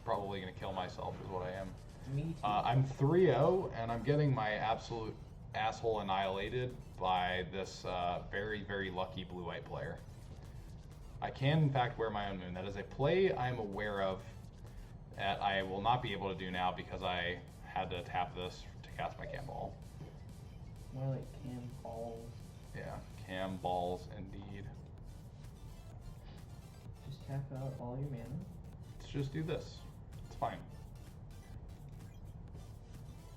Probably gonna kill myself is what I am. Me too. I'm 3-0 and I'm getting my absolute asshole annihilated by this very, very lucky blue-white player. I can, in fact, wear my own moon. That is a play I am aware of that I will not be able to do now because I had to tap this to cast my cam ball. More like cam balls. Yeah, cam balls indeed. Just tap out all your mana. Let's just do this. It's fine.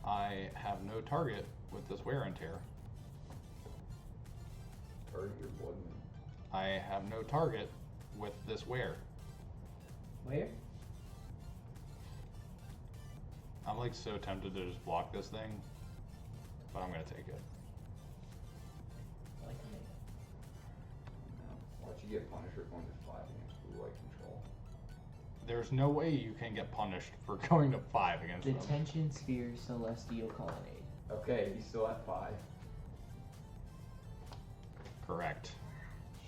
I have no target with this wear and tear. Target your blood moon. I have no target with this wear. Where? I'm like so tempted to just block this thing, but I'm gonna take it. I like to make Watch you get punished for going to 5 against blue-white control. There's no way you can get punished for going to 5 against them. Detention Sphere Celestial Colonnade. Okay, he's still at 5. Correct.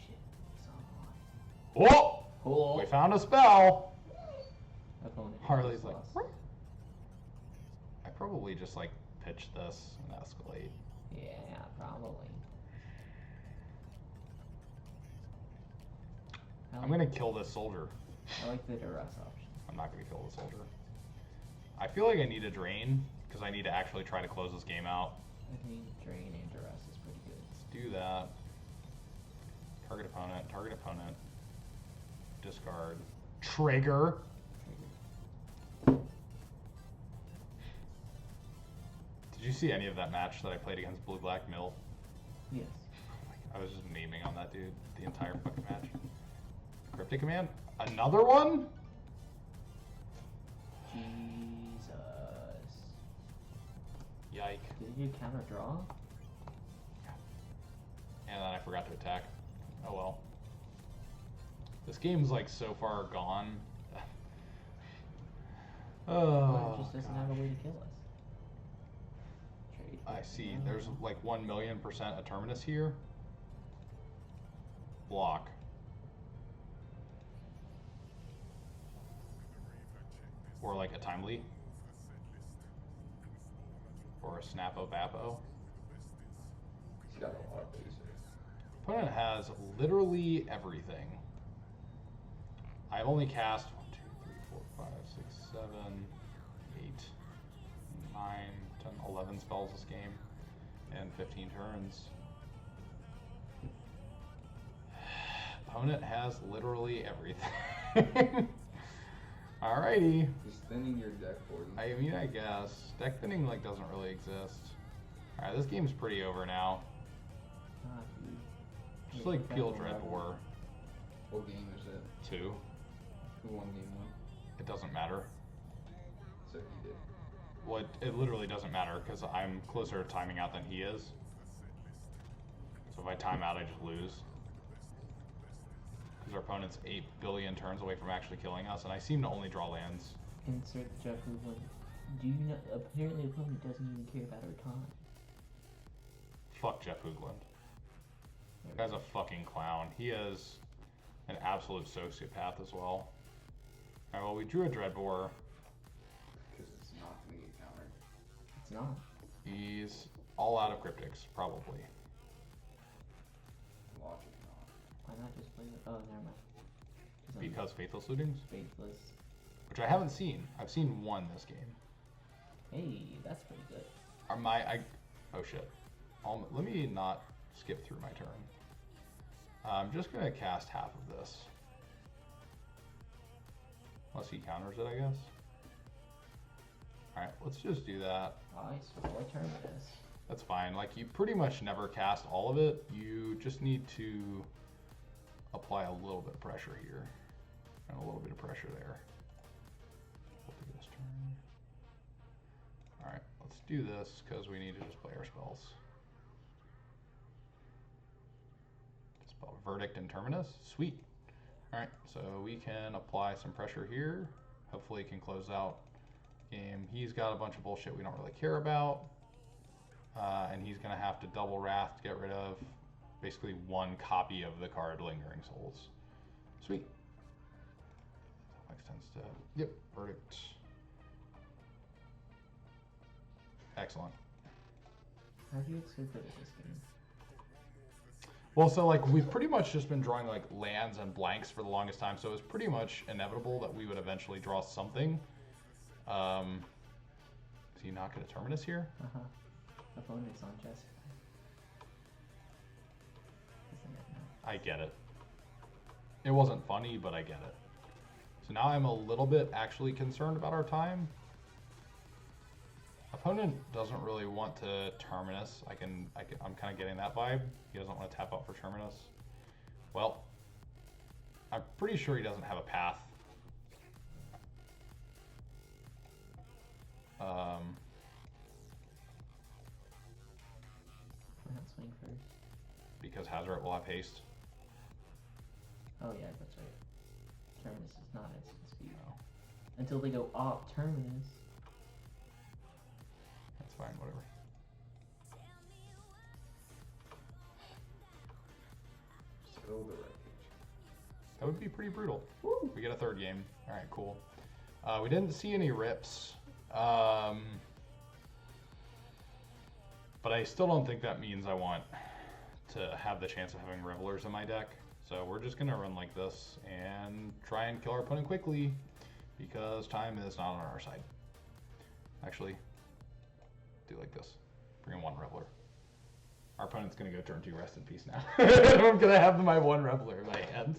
Shit, he's online. Whoa! Cool. We found a spell! Opponent. Harley's like, lost. "What?" I probably just like pitch this and escalate. Yeah, probably. I'm gonna kill this soldier. I like the duress option. I'm not gonna kill the soldier. I feel like I need a drain because I need to actually try to close this game out. I think drain and duress is pretty good. Let's do that. Target opponent, target opponent. Discard. Trigger. Did you see any of that match that I played against Blue Black Mill? Yes. I was just memeing on that dude the entire fucking match. Cryptic Command? Another one? Jesus. Yike. Did you counter draw? And then I forgot to attack. Oh well. This game's like so far gone. Well, it just doesn't have a way to kill us. Trade. I see. There's like 1,000,000% a terminus here. Block. Or like a timely. Or a snappo bappo. He's got a lot of basics. Opponent has literally everything. I've only cast 1, 2, 3, 4, 5, 6, 7, 8, 9, 10, 11 spells this game, and 15 turns. Opponent has literally everything. Alrighty. He's thinning your deck for you. I mean, I guess. Deck thinning like doesn't really exist. Alright, this game's pretty over now. Not you. Just like Peel Dreadbore. What game is it? 2. Who won game 1? It doesn't matter. So he did. Well, it literally doesn't matter because I'm closer to timing out than he is. So if I time out, I just lose. Because our opponent's 8 billion turns away from actually killing us, and I seem to only draw lands. Insert Jeff Hoogland. Do you know? Apparently, the opponent doesn't even care about our time. Fuck Jeff Hoogland. That guy's a fucking clown. He is an absolute sociopath as well. Alright, well, we drew a Dreadbore. Because it's not going to get countered. It's not. He's all out of cryptics, probably. Logic not. Why not just play the... Oh, never mind. Because Faithless Lootings? Faithless. Which I haven't seen. I've seen one this game. Hey, that's pretty good. Oh shit. Let me not skip through my turn. I'm just going to cast half of this. Unless he counters it, I guess. Alright, let's just do that. Nice. Roll a terminus. That's fine. Like, you pretty much never cast all of it. You just need to apply a little bit of pressure here. And a little bit of pressure there. We'll do this turn. Alright, let's do this because we need to just play our spells. Spell Verdict and Terminus. Sweet. Alright, so we can apply some pressure here. Hopefully it can close out game. He's got a bunch of bullshit we don't really care about. And he's going to have to double Wrath to get rid of basically one copy of the card Lingering Souls. Sweet. That makes sense to... Yep, Verdict. Excellent. How do you get so good at this game? Well, so like we've pretty much just been drawing like lands and blanks for the longest time, so it was pretty much inevitable that we would eventually draw something. Is he not going to Terminus here? Opponent's on Jessica. I get it. It wasn't funny, but I get it. So now I'm a little bit actually concerned about our time. Opponent doesn't really want to Terminus. I'm kind of getting that vibe. He doesn't want to tap out for Terminus. Well, I'm pretty sure he doesn't have a path. We're not swing first. Because Hazoret will have haste. Oh yeah, that's right. Terminus is not instant speed. No. Until they go off Terminus. That's fine, whatever. Still the wreckage. That would be pretty brutal. Woo! We get a third game. All right, cool. We didn't see any rips. But I still don't think that means I want to have the chance of having Revelers in my deck. So we're just going to run like this and try and kill our opponent quickly because time is not on our side. Actually, do like this. Bring in one Reveler. Our opponent's going to go turn 2 Rest in Peace now. I'm going to have my one Reveler in my hand.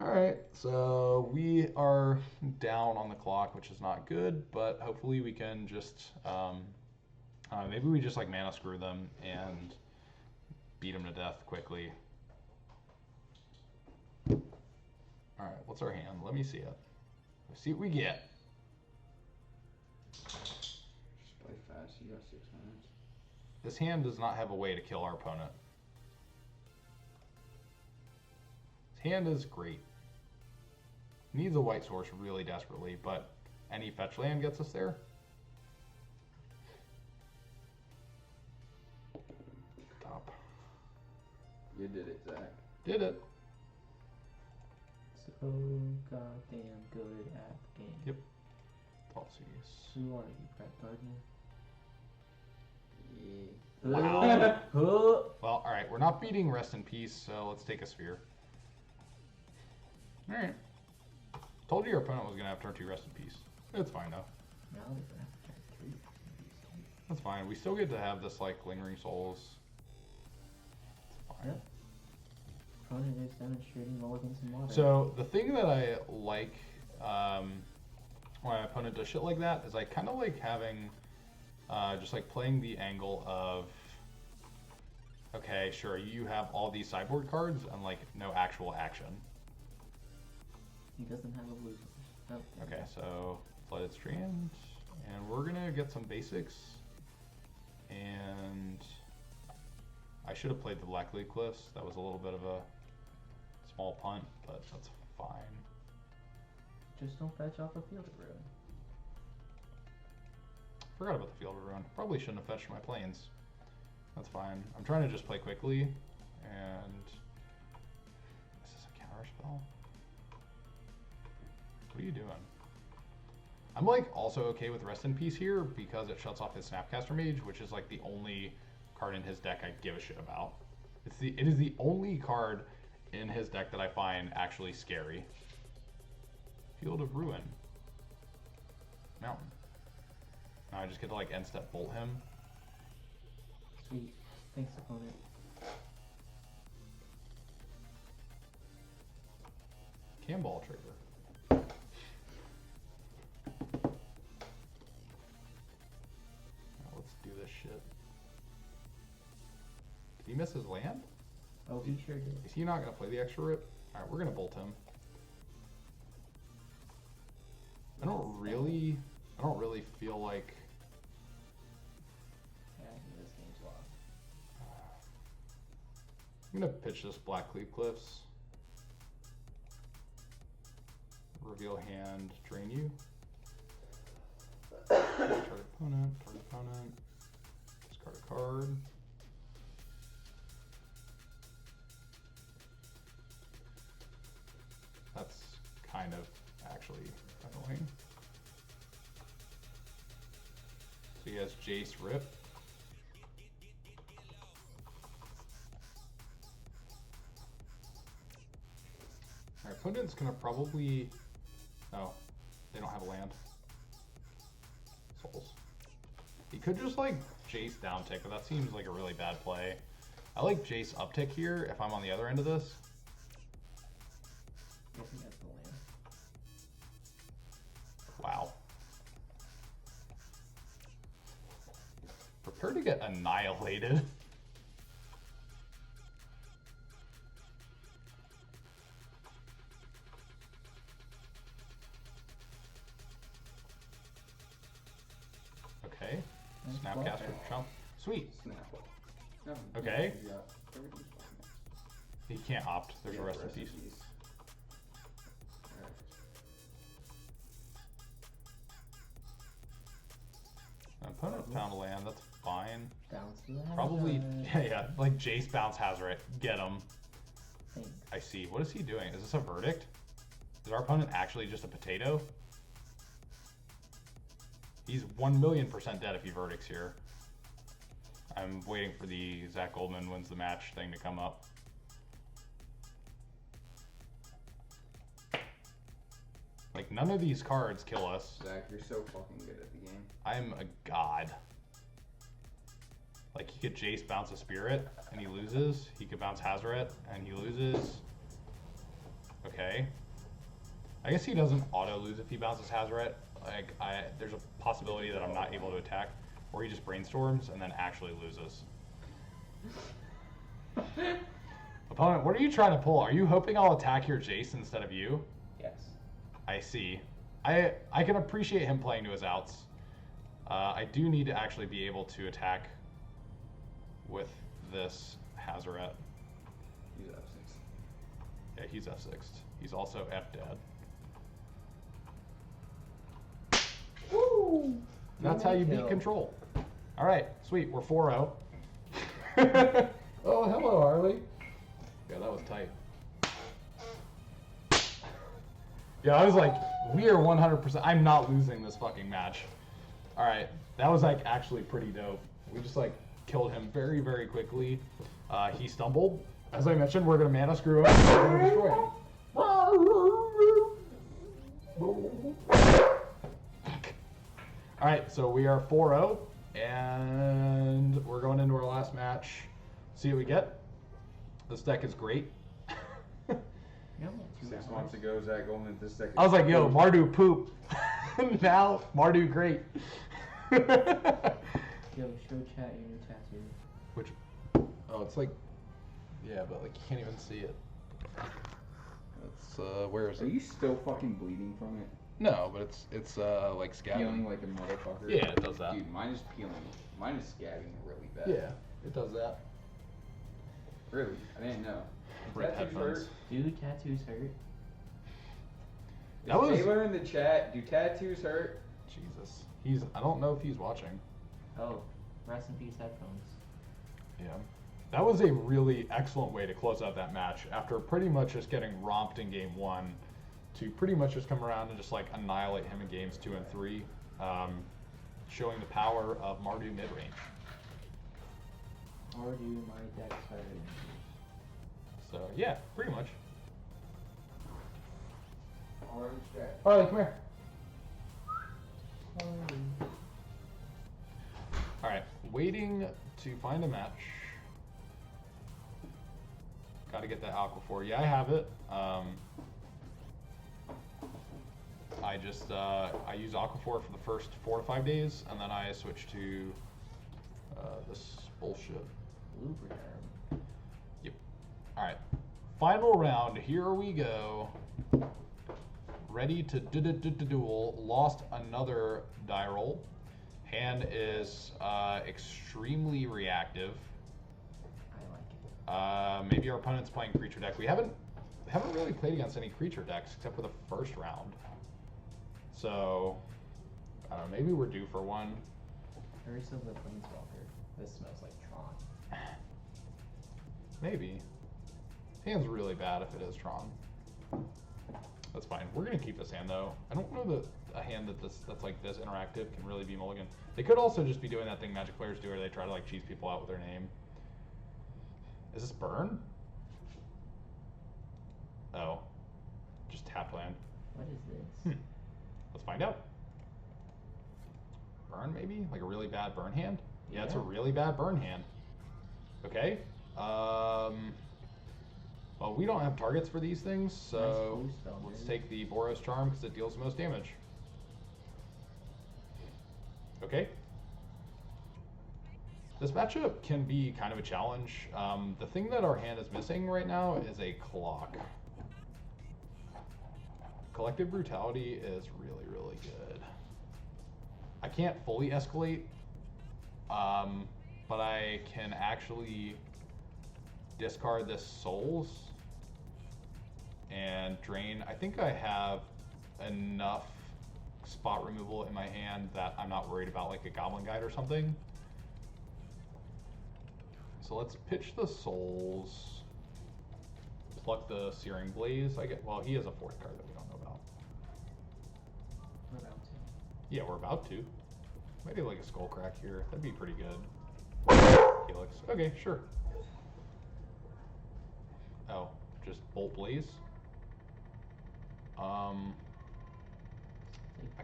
Alright, so we are down on the clock, which is not good, but hopefully we can just, maybe we just like mana screw them and beat them to death quickly. Alright, what's our hand? Let me see it. Let's see what we get. Just play fast, you got 6 minutes. This hand does not have a way to kill our opponent. His hand is great. Needs a white source really desperately, but any fetch land gets us there. Top. You did it, Zach. Did it. So goddamn good at the game. Yep. Policies. Who are you, Brett Gardner? Yeah. Wow. Well, alright, we're not beating Rest in Peace, so let's take a sphere. Alright. Told you your opponent was going to have turn 2 Rest in Peace. It's fine, though. Now they're gonna have to turn 3. That's fine. We still get to have this, like, Lingering Souls. It's fine. Yep. Opponent is demonstrating mulligans and water. So, the thing that I like when my opponent does shit like that is I kind of like having, just like playing the angle of, okay, sure, you have all these sideboard cards and like no actual action. He doesn't have a blue. Oh, Okay, so Flooded Strand, and we're gonna get some basics, and I should have played the Black Leaf Cliffs. That was a little bit of a small punt, but that's fine. Just don't fetch off a Field of Ruin. Forgot about the Field of Ruin. Probably shouldn't have fetched my planes. That's fine. I'm trying to just play quickly, and this is a counter spell. What are you doing? I'm like also okay with Rest in Peace here because it shuts off his Snapcaster Mage, which is like the only card in his deck I give a shit about. It is the only card in his deck that I find actually scary. Field of Ruin. Mountain. Now I just get to like end step bolt him. Sweet. Thanks, opponent. Cannonball Trigger. Now let's do this shit. Did he miss his land? Oh, he sure did. Is he not gonna play the extra rip? Alright, we're gonna bolt him. I don't really feel like Yeah, I think this game's lost. I'm gonna pitch this Black Leaf Cliffs. Reveal hand, drain you. Target opponent, discard a card. That's kind of actually annoying. So he has Jace Rip. opponent's gonna probably... Oh, they don't have a land. Souls. He could just like Jace down tick, but that seems like a really bad play. I like Jace uptick here if I'm on the other end of this. Guessing that's the land. Wow. Prepare to get annihilated. Okay. Nice Snapcaster Chump. Sweet. Snap. Okay. Yeah. Everything's fine. He can't opt. There's a rest in peace. Alright. Opponent found a land. That's fine. Bounce to the Probably. Hazard. Yeah. Like Jace bounce Hazard. Get him. Thanks. I see. What is he doing? Is this a verdict? Is our opponent actually just a potato? He's 1,000,000% dead if he verdicts here. I'm waiting for the Zach Goldman wins the match thing to come up. Like, none of these cards kill us. Zach, you're so fucking good at the game. I'm a god. Like, he could Jace bounce a Spirit, and he loses. He could bounce Hazaret, and he loses. Okay. I guess he doesn't auto-lose if he bounces Hazaret. Like, there's a possibility that I'm not able to attack, or he just brainstorms and then actually loses. Opponent, what are you trying to pull? Are you hoping I'll attack your Jace instead of you? Yes. I see. I can appreciate him playing to his outs. I do need to actually be able to attack with this Hazaret. He's F6. Yeah, he's F6. He's also F dead. Woo! That's how you beat control. All right, sweet. We're 4-0. Oh, hello, Harley. Yeah, that was tight. Yeah, I was like, we are 100%. I'm not losing this fucking match. All right, that was like actually pretty dope. We just like killed him very, very quickly. He stumbled. As I mentioned, we're gonna mana screw him. We're gonna destroy him. All right, so we are 4-0, and we're going into our last match. See what we get. This deck is great. No, 6 months ago, Zach Goldman, this deck. I was like, yo, Mardu poop. Now, Mardu great. Yo, show chat your new tattoo. Which, oh, it's like, yeah, but like you can't even see it. It's, where is Are it? you still fucking bleeding from it? No, but it's like scabbing. Peeling like a motherfucker? Yeah, it does that. Dude, mine is peeling. Mine is scabbing really bad. Yeah, it does that. Really? I didn't know. Rip Tattoos headphones. hurt? Dude, tattoos hurt. That was- Taylor in the chat, do tattoos hurt? Jesus. I don't know if he's watching. Oh, rest in peace headphones. Yeah. That was a really excellent way to close out that match after pretty much just getting romped in game 1 to pretty much just come around and just like annihilate him in games 2 and 3, showing the power of Mardu mid-range. Or do my deck started. So yeah, pretty much. Orange deck. Harley, come here. Alright, waiting to find a match. Gotta get that Aquaphor. Yeah, I have it. I just, I use Aquaphor for the first 4 to 5 days, and then I switch to this bullshit. Lubriderm. Yep. Alright. Final round. Here we go. Ready to duel. Lost another die roll. Hand is extremely reactive. I like it. Maybe our opponent's playing creature deck. We haven't really played against any creature decks except for the first round. So, I don't know, maybe we're due for one. Curse of the Planeswalker. This smells like Tron. Maybe. Hand's really bad if it is Tron. That's fine. We're gonna keep this hand though. I don't know that a hand that's like this interactive can really be mulligan. They could also just be doing that thing Magic players do where they try to like cheese people out with their name. Is this burn? Oh. tap land. What is this? Let's find out. Burn, maybe? Like a really bad burn hand? Yeah, it's a Yeah. really bad burn hand. Okay. Well, we don't have targets for these things, so blue spell, let's dude. take the Boros Charm because it deals the most damage. Okay. This matchup can be kind of a challenge. The thing that our hand is missing right now is a clock. Collective Brutality is really, really good. I can't fully escalate, but I can actually discard this Souls and drain. I think I have enough spot removal in my hand that I'm not worried about like a Goblin Guide or something. So let's pitch the Souls. Pluck the Searing Blaze. Well, he has a fourth card that we don't know about. We're about to. Yeah, we're about to. Maybe like a Skullcrack here. That'd be pretty good. Helix. Okay, sure. Oh, just Bolt Blaze. I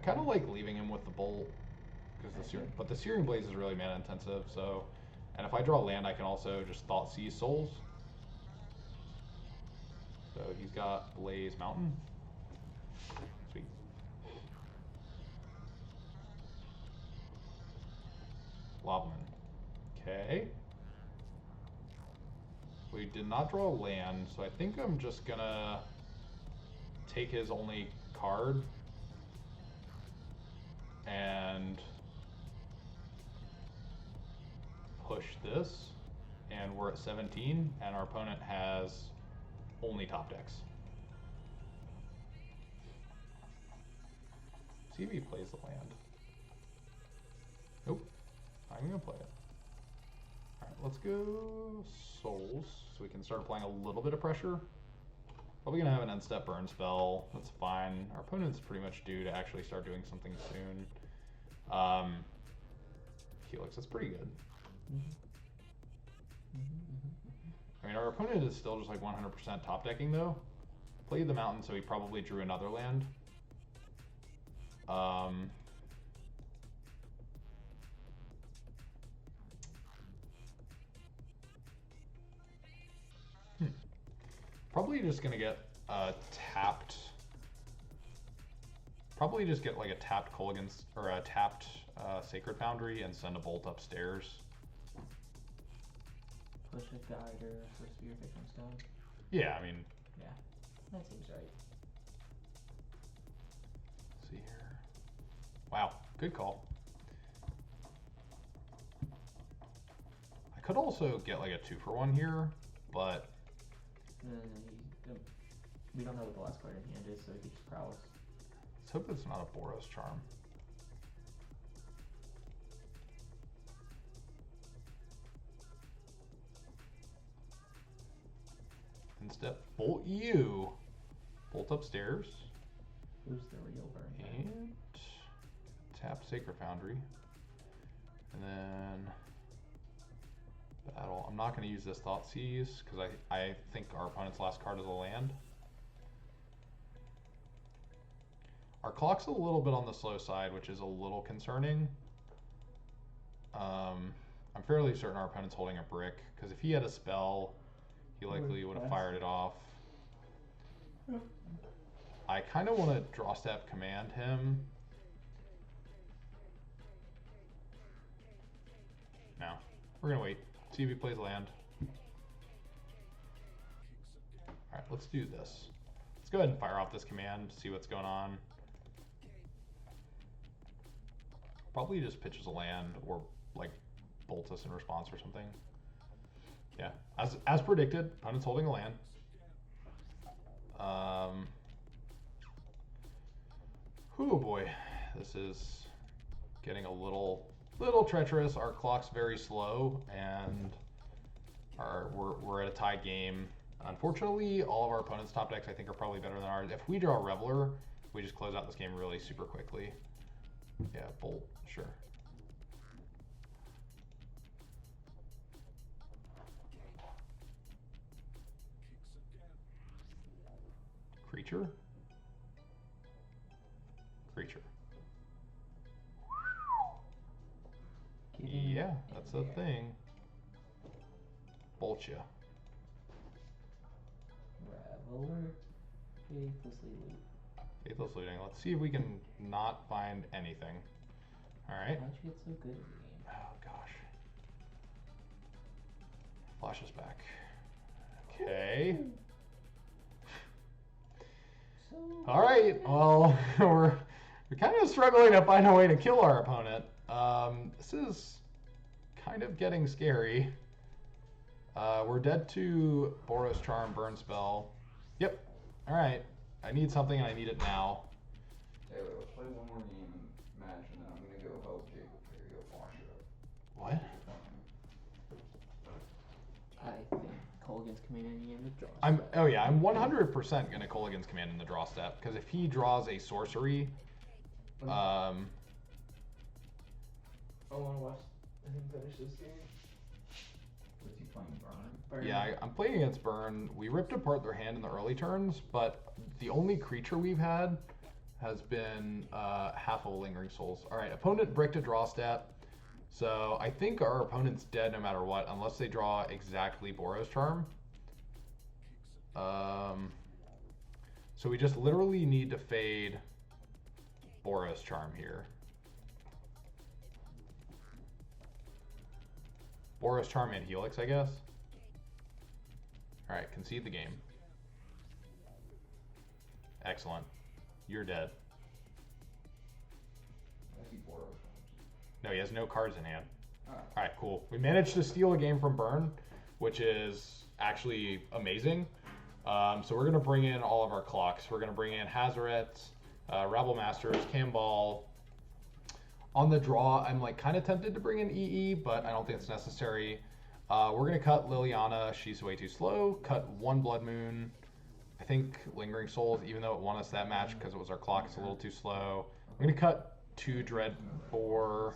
kind of like leaving him with the Bolt because but the Searing Blaze is really mana intensive. So, and if I draw land, I can also just Thoughtseize Souls. So he's got Blaze Mountain. Sweet. Lobman. Okay. We did not draw land, so I think I'm just gonna take his only card and push this, and we're at 17, and our opponent has only top decks. See if he plays the land. Nope, not even gonna play it. Alright, let's go Souls, so we can start applying a little bit of pressure. Probably gonna have an end step burn spell, that's fine. Our opponent's pretty much due to actually start doing something soon. Helix, that's pretty good. I mean, our opponent is still just like 100% top decking though. Played the mountain, so he probably drew another land. Probably just gonna get tapped. Probably just get like a tapped Kolaghan's or a tapped Sacred Foundry and send a Bolt upstairs. Push a Guider for Spear Victim Stone. Yeah, I mean. Yeah, that seems right. Let's see here. Wow, good call. I could also get like a 2-for-1 here, but. We don't know what the last card in hand is, so he just prowess. Let's hope it's not a Boros Charm. Instead, Bolt you. Bolt upstairs. Who's the real burn? And tap Sacred Foundry. And then battle. I'm not going to use this Thoughtseize because I think our opponent's last card is a land. Our clock's a little bit on the slow side, which is a little concerning. I'm fairly certain our opponent's holding a brick, because if he had a spell, he likely would have fired it off. I kind of want to draw step command him. No, we're going to wait. See if he plays land. Alright, let's do this. Let's go ahead and fire off this command, see what's going on. Probably just pitches a land or like bolts us in response or something. Yeah, as predicted, opponent's holding a land. Oh boy, this is getting a little treacherous. Our clock's very slow, and we're at a tied game. Unfortunately, all of our opponent's top decks I think are probably better than ours. If we draw Reveler, we just close out this game really super quickly. Yeah, Bolt, sure. Creature? creature. Getting Yeah, in that's there. the thing. Bolt ya. Raveler. Faithlessly loot. Faithless looting. Let's see if we can not find anything. Alright. How'd you get so good at the game? Oh gosh. Flash us back. Okay. So Alright, well, we're kind of struggling to find a way to kill our opponent. This is kind of getting scary. We're dead to Boros Charm, Burn Spell. Yep. Alright. I need something and I need it now. Hey, wait, let's play one more game and match, and then I'm gonna go help Jacob figure out wash it up. What? I think Colgan's commanding in the draw. Oh yeah, I'm 100% gonna Colligan's command in the draw step, because if he draws a sorcery, I want to watch him finish this game. What's he playing, Burn? yeah, I'm playing against Burn. We ripped apart their hand in the early turns, but the only creature we've had has been half of Lingering Souls. All right, opponent bricked a draw step. So I think our opponent's dead no matter what, unless they draw exactly Boros Charm. So we just literally need to fade Boros Charm here. Boros Charm and Helix, I guess. All right, concede the game. Excellent. You're dead. I see Boros. No, he has no cards in hand. Alright. All right, cool. We managed to steal a game from Burn, which is actually amazing. So we're going to bring in all of our clocks. We're going to bring in Hazarets, Rabble Masters, Camball. On the draw, I'm like kind of tempted to bring in EE, but I don't think it's necessary. We're going to cut Liliana. She's way too slow. Cut one Blood Moon. I think Lingering Souls, even though it won us that match because it was our clock, it's a little too slow. I'm going to cut 2 Dread 4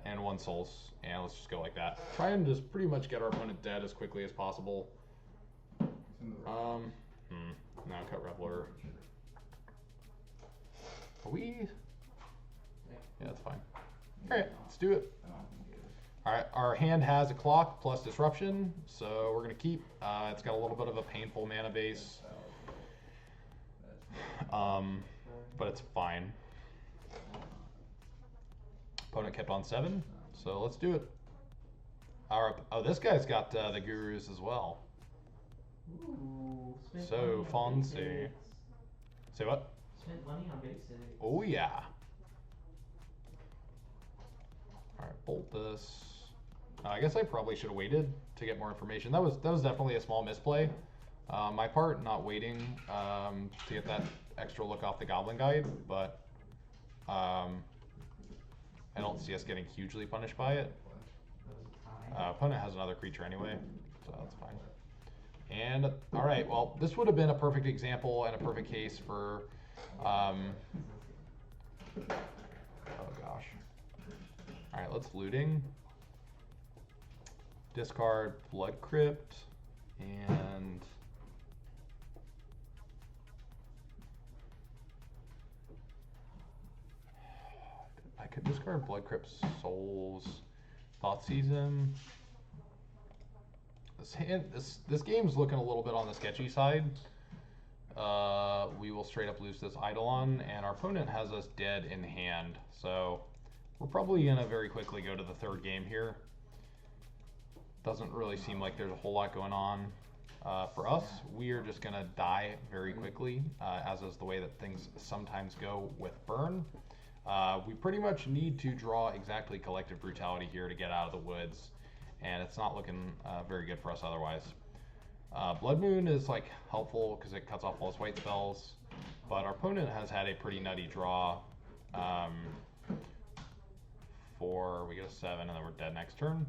and 1 Souls, and let's just go like that. Try and just pretty much get our opponent dead as quickly as possible. No, cut Reveler. Are we? Yeah, that's fine. Alright, let's do it. Alright, our hand has a clock plus disruption, so we're going to keep. It's got a little bit of a painful mana base. But it's fine. Opponent kept on 7, so let's do it. Oh, this guy's got the Gurus as well. Ooh, spent So money on fancy. basics. Say what? Spent money on basics. Oh yeah. Alright, bolt this. I guess I probably should have waited to get more information. That was definitely a small misplay. My part, not waiting to get that extra look off the Goblin Guide, but I don't see us getting hugely punished by it. Opponent has another creature anyway, so that's fine. And alright, well, this would have been a perfect example and a perfect case for oh gosh. Alright, let's looting. Discard Blood Crypt and I could discard Blood Crypt Souls, Thought Season. This game's looking a little bit on the sketchy side. We will straight up lose this Eidolon, and our opponent has us dead in hand. So we're probably gonna very quickly go to the 3rd game here. Doesn't really seem like there's a whole lot going on. For us, we are just gonna die very quickly, as is the way that things sometimes go with Burn. We pretty much need to draw exactly Collective Brutality here to get out of the woods, and it's not looking very good for us otherwise. Blood Moon is like helpful because it cuts off all his white spells, but our opponent has had a pretty nutty draw. We get a 7 and then we're dead next turn.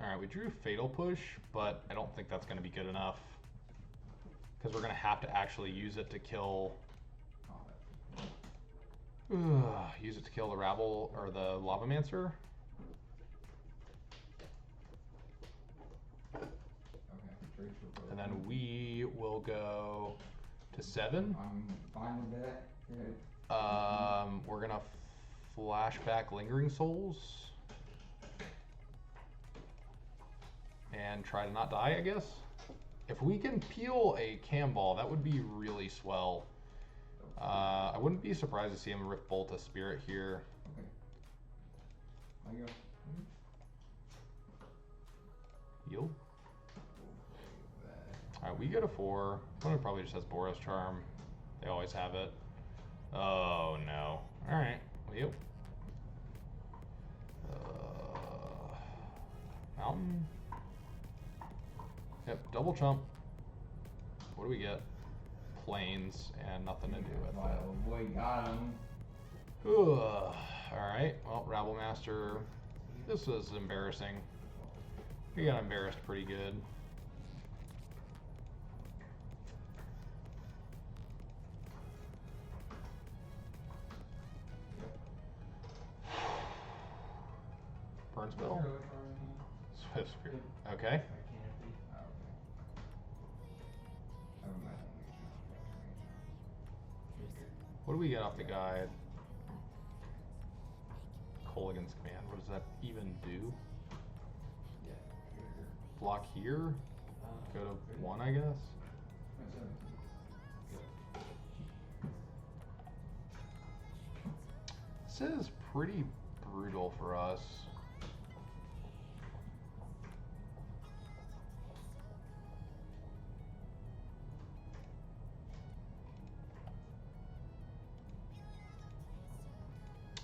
Alright, we drew Fatal Push, but I don't think that's going to be good enough. Because we're going to have to actually use it to kill Use it to kill the rabble or the Lavamancer. Okay, trade for both. And then we will go to 7. I'm fine with that. Good. We're gonna flashback Lingering Souls and try to not die, I guess. If we can peel a cam ball, that would be really swell. I wouldn't be surprised to see him Rift Bolt a Spirit here. Okay. I go. Yield. Alright, we go to 4. Opponent probably just has Boros Charm. They always have it. Oh no. Alright, you. Mountain. Yep, double chump. What do we get? Plains and nothing to do with it. Oh boy, got him. Alright, well, Rabble Master. This was embarrassing. We got embarrassed pretty good. Burn spell. Swift Spirit. Okay. What do we get off the guide? Colligan's Command. What does that even do? Block here. Go to 1, I guess. This is pretty brutal for us.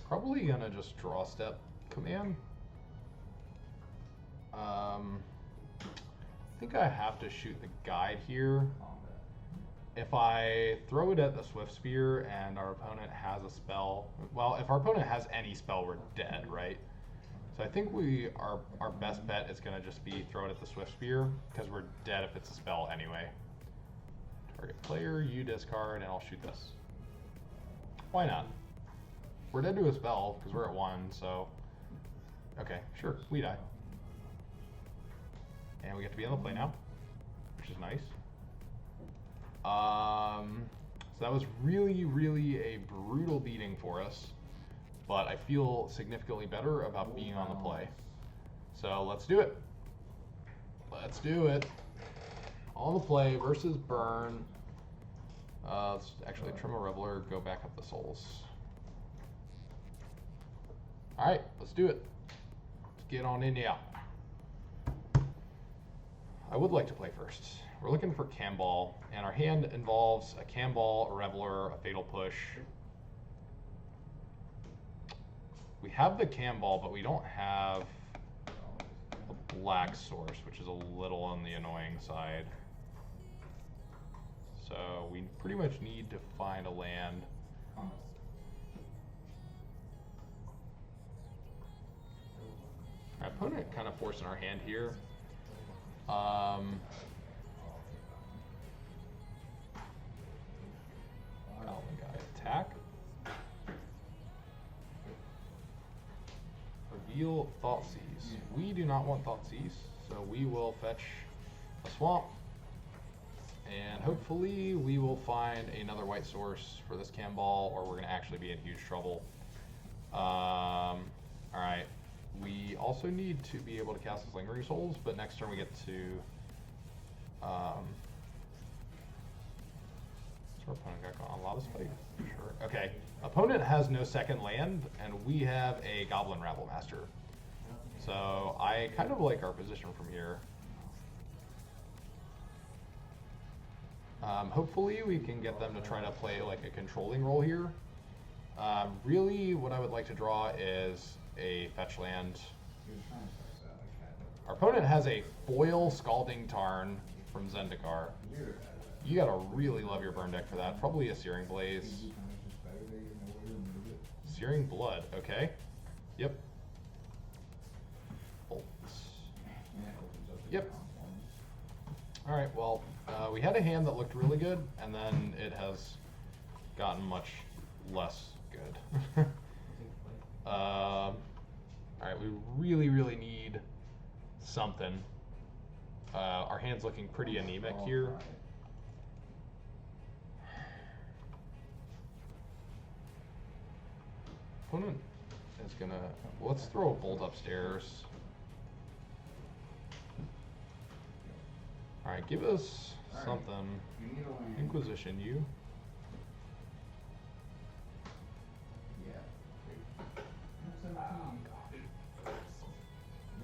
Probably gonna just draw step command. I think I have to shoot the guide here. If I throw it at the Swift Spear and our opponent has a spell, well, if our opponent has any spell, we're dead, right? So I think our best bet is gonna just be throw it at the Swift Spear because we're dead if it's a spell anyway. Target player, you discard, and I'll shoot this. Why not? We're dead to a spell because we're at 1, so okay, sure, we die. And we get to be on the play now, which is nice. So that was really, really a brutal beating for us, but I feel significantly better about being on the play. So let's do it. Let's do it. On the play versus burn. Let's actually trim a Reveler, go back up the souls. Alright, let's do it. Let's get on in here. I would like to play first. We're looking for Cam Ball, and our hand involves a Cam Ball, a Reveler, a Fatal Push. We have the Cam Ball, but we don't have a black source, which is a little on the annoying side. So we pretty much need to find a land. Our opponent kind of forcing our hand here. Goblin guy attack. Reveal Thoughtseize. We do not want Thoughtseize, so we will fetch a swamp. And hopefully we will find another white source for this Cam Ball, or we're going to actually be in huge trouble. Alright. We also need to be able to cast his Lingering Souls, but next turn we get to what's our opponent got going on? Lava Spike? Sure. Okay. Opponent has no second land, and we have a Goblin Rabble Master. So I kind of like our position from here. Hopefully we can get them to try to play like a controlling role here. Really what I would like to draw is a fetch land. Our opponent has a foil Scalding Tarn from Zendikar. You gotta really love your burn deck for that. Probably a Searing Blaze. Searing Blood, okay. Yep. Bolts. Yep. Alright, well, we had a hand that looked really good, and then it has gotten much less good. Alright, we really need something. Our hand's looking pretty anemic here. Opponent is gonna, let's throw a bolt upstairs. Alright, give us something. You need a land. Inquisition, you. Yeah. Need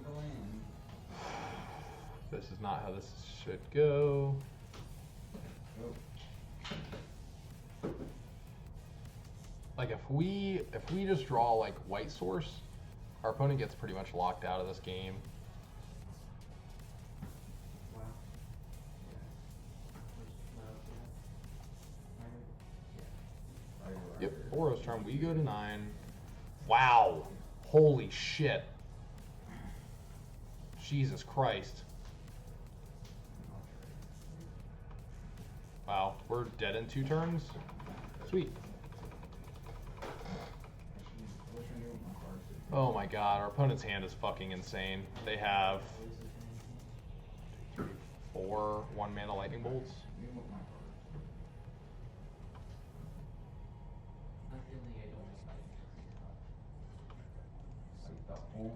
a land. This is not how this should go. Nope. Like if we just draw like white source, our opponent gets pretty much locked out of this game. Wow. Yep, Boros turn. We go to 9. Wow. Holy shit. Jesus Christ. Wow, we're dead in 2 turns? Sweet. Oh my god, our opponent's hand is fucking insane. They have 4 1-mana lightning bolts.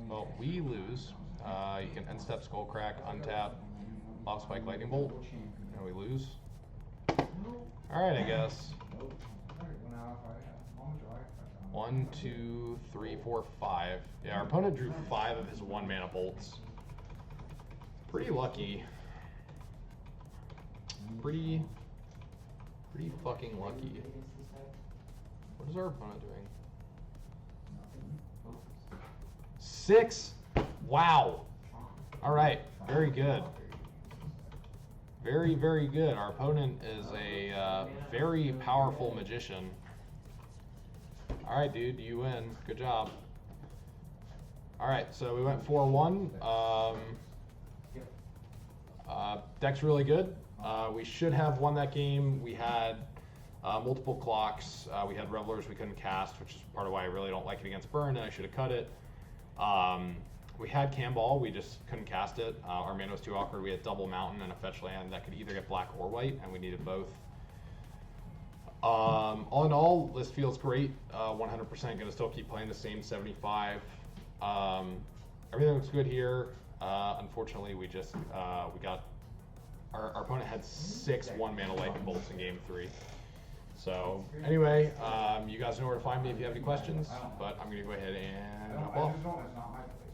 Well, we lose. You can end step Skullcrack, untap, off spike lightning bolt, and we lose. Alright, I guess. 1, 2, 3, 4, 5. Yeah, our opponent drew 5 of his 1-mana bolts. Pretty lucky. Pretty fucking lucky. What is our opponent doing? 6? Wow. Alright, very good. Very good. Our opponent is a very powerful magician. Alright, dude, you win. Good job. Alright, so we went 4-1. Deck's really good. We should have won that game. We had multiple clocks. We had Revelers we couldn't cast, which is part of why I really don't like it against Burn, and I should have cut it. We had Camball, we just couldn't cast it. Our mana was too awkward. We had double mountain and a fetch land that could either get black or white, and we needed both. All in all, this feels great. 100% gonna still keep playing the same 75. Everything looks good here. Unfortunately, we just we got our opponent had 6 1-mana lightning bolts in game 3. So anyway, you guys know where to find me if you have any questions. But I'm gonna go ahead and hop off. It's not my place.